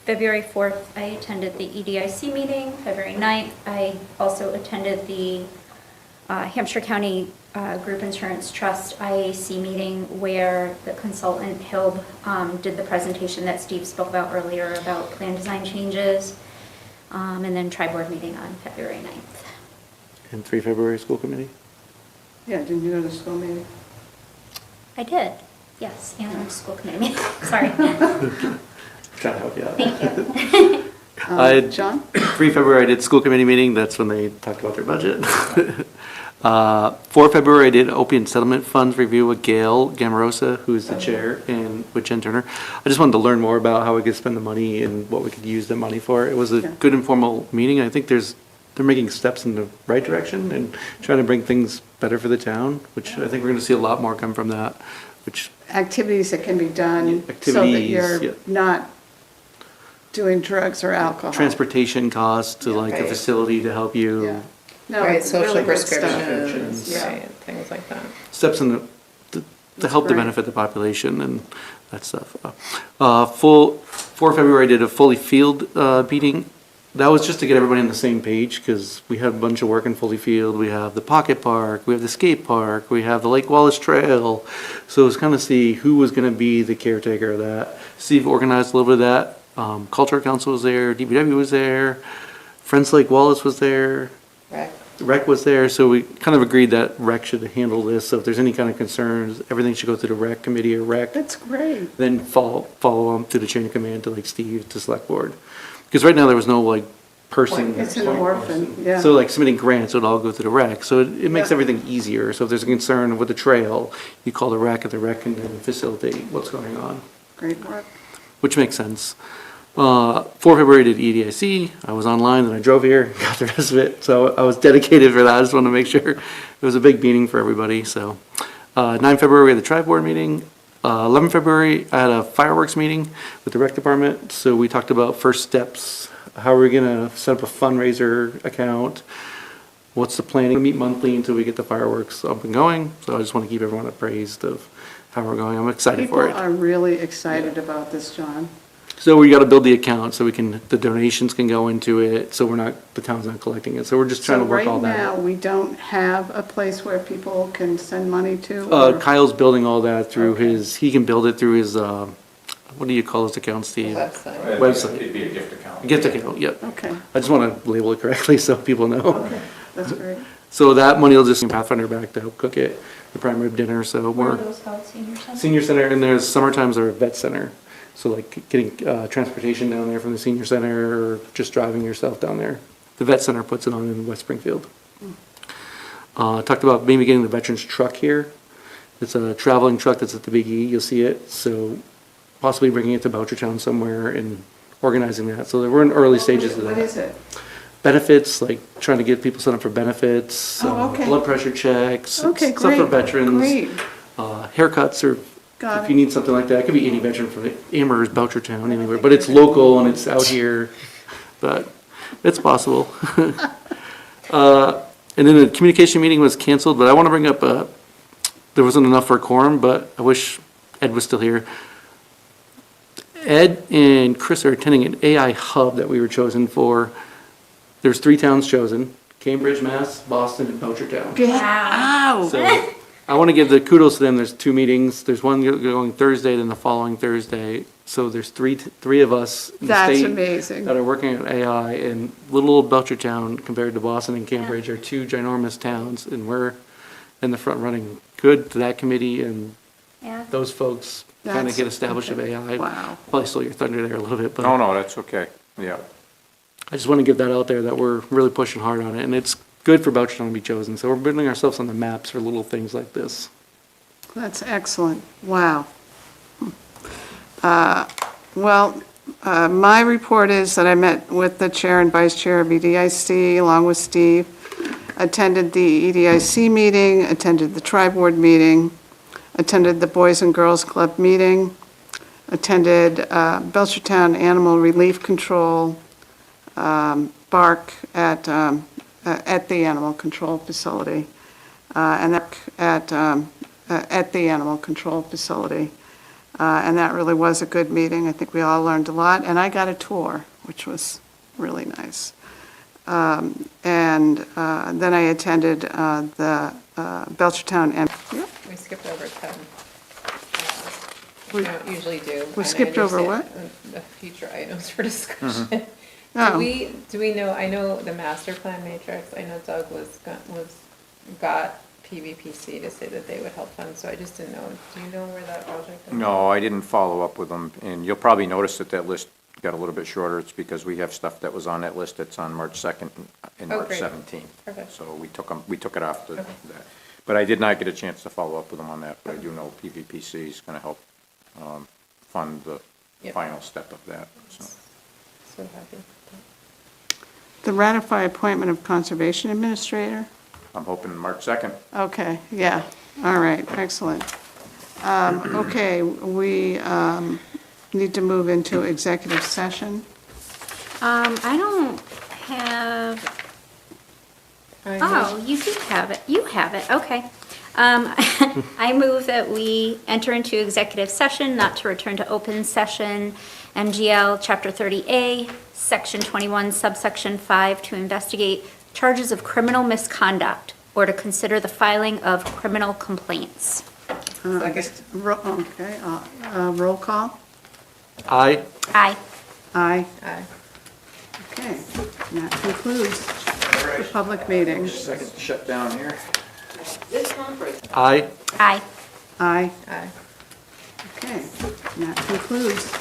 February 4th, I attended the EDIC meeting. February 9th, I also attended the Hampshire County Group Insurance Trust IAC meeting where the consultant Hilb did the presentation that Steve spoke about earlier about plan design changes. And then tri-board meeting on February 9th. And 3 February school committee? Yeah, didn't you go to the school meeting? I did, yes, and the school committee meeting, sorry. Trying to help you out. Thank you. John? 3 February, I did school committee meeting. That's when they talked about their budget. 4 February, I did opiate settlement funds review with Gail Gamarosa, who is the chair, and with Jen Turner. I just wanted to learn more about how we could spend the money and what we could use the money for. It was a good informal meeting. I think they're making steps in the right direction and trying to bring things better for the town, which I think we're going to see a lot more come from that, which Activities that can be done so that Activities, you're yeah. not doing drugs or alcohol. transportation costs to like the Right. facility to help you. Yeah. No, Right, it's social really good stuff. prescriptions, Yeah. right, things like that. Steps in to help to great. benefit the population and that stuff. 4 February, I did a Foley Field meeting. That was just to get everybody on the same page because we had a bunch of work in Foley Field. We have the Pocket Park, we have the skate park, we have the Lake Wallace Trail. So it was kind of see who was going to be the caretaker of that. Steve organized a little bit of that. Culture Council was there, DPW was there, Friends Lake Wallace was there. Right. Rec was there, so we kind of agreed that rec should handle this, so if there's any kind of concerns, everything should go through the rec committee or rec, That's great. then follow them through the chain of command to like Steve, to select board. Because right now, there was no like person. It's an orphan, yeah. So like submitting grants would all go through the rec, so it makes Yeah. everything easier, so if there's a concern with the trail, you call the rec, and the rec can then facilitate what's going on, Great work. which makes sense. 4 February did EDIC. I was online, and I drove here, got the rest of it. So I was dedicated for that. I just wanted to make sure it was a big meeting for everybody. So 9 February, we had the tri-board meeting. 11 February, I had a fireworks meeting with the rec department. So we talked about first steps. How are we going to set up a fundraiser account? What's the planning? We meet monthly until we get the fireworks up and going. So I just want to keep everyone appraised of how we're going. I'm excited for it. People are really excited about this, John. So we got to build the account so the donations can go into it, so the town's not collecting it. So we're just trying to work all that So right now, out. we don't have a place where people can send money to? or- Kyle's building all that through Okay. he can build it through his, what do you call his account, Steve? Website. Website. It'd be a gift account. Gift account, yep. Okay, I just want to label it correctly so people know. okay, that's great. So that money will just send Pathfinder back to help cook it, the prime rib dinner, so Where are we're, those held, senior center? senior center, and there's summertimes are a vet center. So like getting transportation down there from the senior center or just driving yourself down there. The vet center puts it on in West Springfield. Talked about maybe getting the veterans truck here. It's a traveling truck that's at the Big E, you'll see it. So possibly bringing it to Belchertown somewhere and organizing that. So we're in early stages of that. What is it? Benefits, like trying to get people set up for benefits, Oh, okay. blood pressure checks, Okay, stuff for great, veterans. great. Haircuts or Got if it. you need something like that, it could be any veteran from Amherst, Belchertown, anywhere, but it's local and it's out here, but it's possible. And then the communication meeting was canceled, but I want to bring up, there wasn't enough for a quorum, but I wish Ed was still here. Ed and Chris are attending an AI hub that we were chosen for. There's 3 towns chosen, Cambridge, Mass, Boston, and Belchertown. Get Wow. out. So I want to give the kudos to them. There's 2 meetings. There's one going Thursday, then the following Thursday. So there's three of us in the That's state amazing. that are working on AI. And little old Belchertown compared to Boston and Cambridge are 2 ginormous towns. And we're in the front running. Good to that committee and Yeah. those folks kind That's- of get established of AI. Wow. Probably stole your thunder there a little bit, but. No, that's okay, yeah. I just want to get that out there that we're really pushing hard on it, and it's good for Belchertown to be chosen. So we're putting ourselves on the maps for little things like this. That's excellent. Wow. Well, My report is that I met with the chair and vice chair of EDIC, along with Steve, attended the EDIC meeting, attended the tri-board meeting, attended the Boys and Girls Club meeting, attended Belchertown Animal Relief Control bark at the animal control facility, and that at the animal control facility. And that really was a good meeting. I think we all learned a lot, and I got a tour, which was really nice. And then I attended the Belchertown. Yep. We skipped over 10. We- We don't usually do. we and I skipped over understand The future items for discussion. Oh. Do we know, I know the master plan matrix, I know Doug got PVPC to say that they would help fund, so I just didn't know. Do you know where that project is? No, I didn't follow up with them, and you'll probably notice that that list got a little bit shorter. It's because we have stuff that was on that list that's on March 2nd and Oh, March great. 17th. Okay. So we took it off Okay. that. But I did not get a chance to follow up with them on that, but I do know PVPC is gonna help fund the Yep. final step of that, so. So happy. The ratify appointment of Conservation Administrator. I'm hoping March 2nd. Okay, yeah, all right, excellent. Okay, we need to move into executive session. I don't have, oh, you do have it. You have it, okay. I move that we enter into executive session, not to return to open session, MGL Chapter 30A, Section 21, subsection 5, to investigate charges of criminal misconduct or to consider the filing of criminal complaints. Okay, roll call? Aye. Aye. Aye. Aye. Okay, and that concludes the public meeting. Second shut down here. Aye. Aye. Aye. Aye. Okay, and that concludes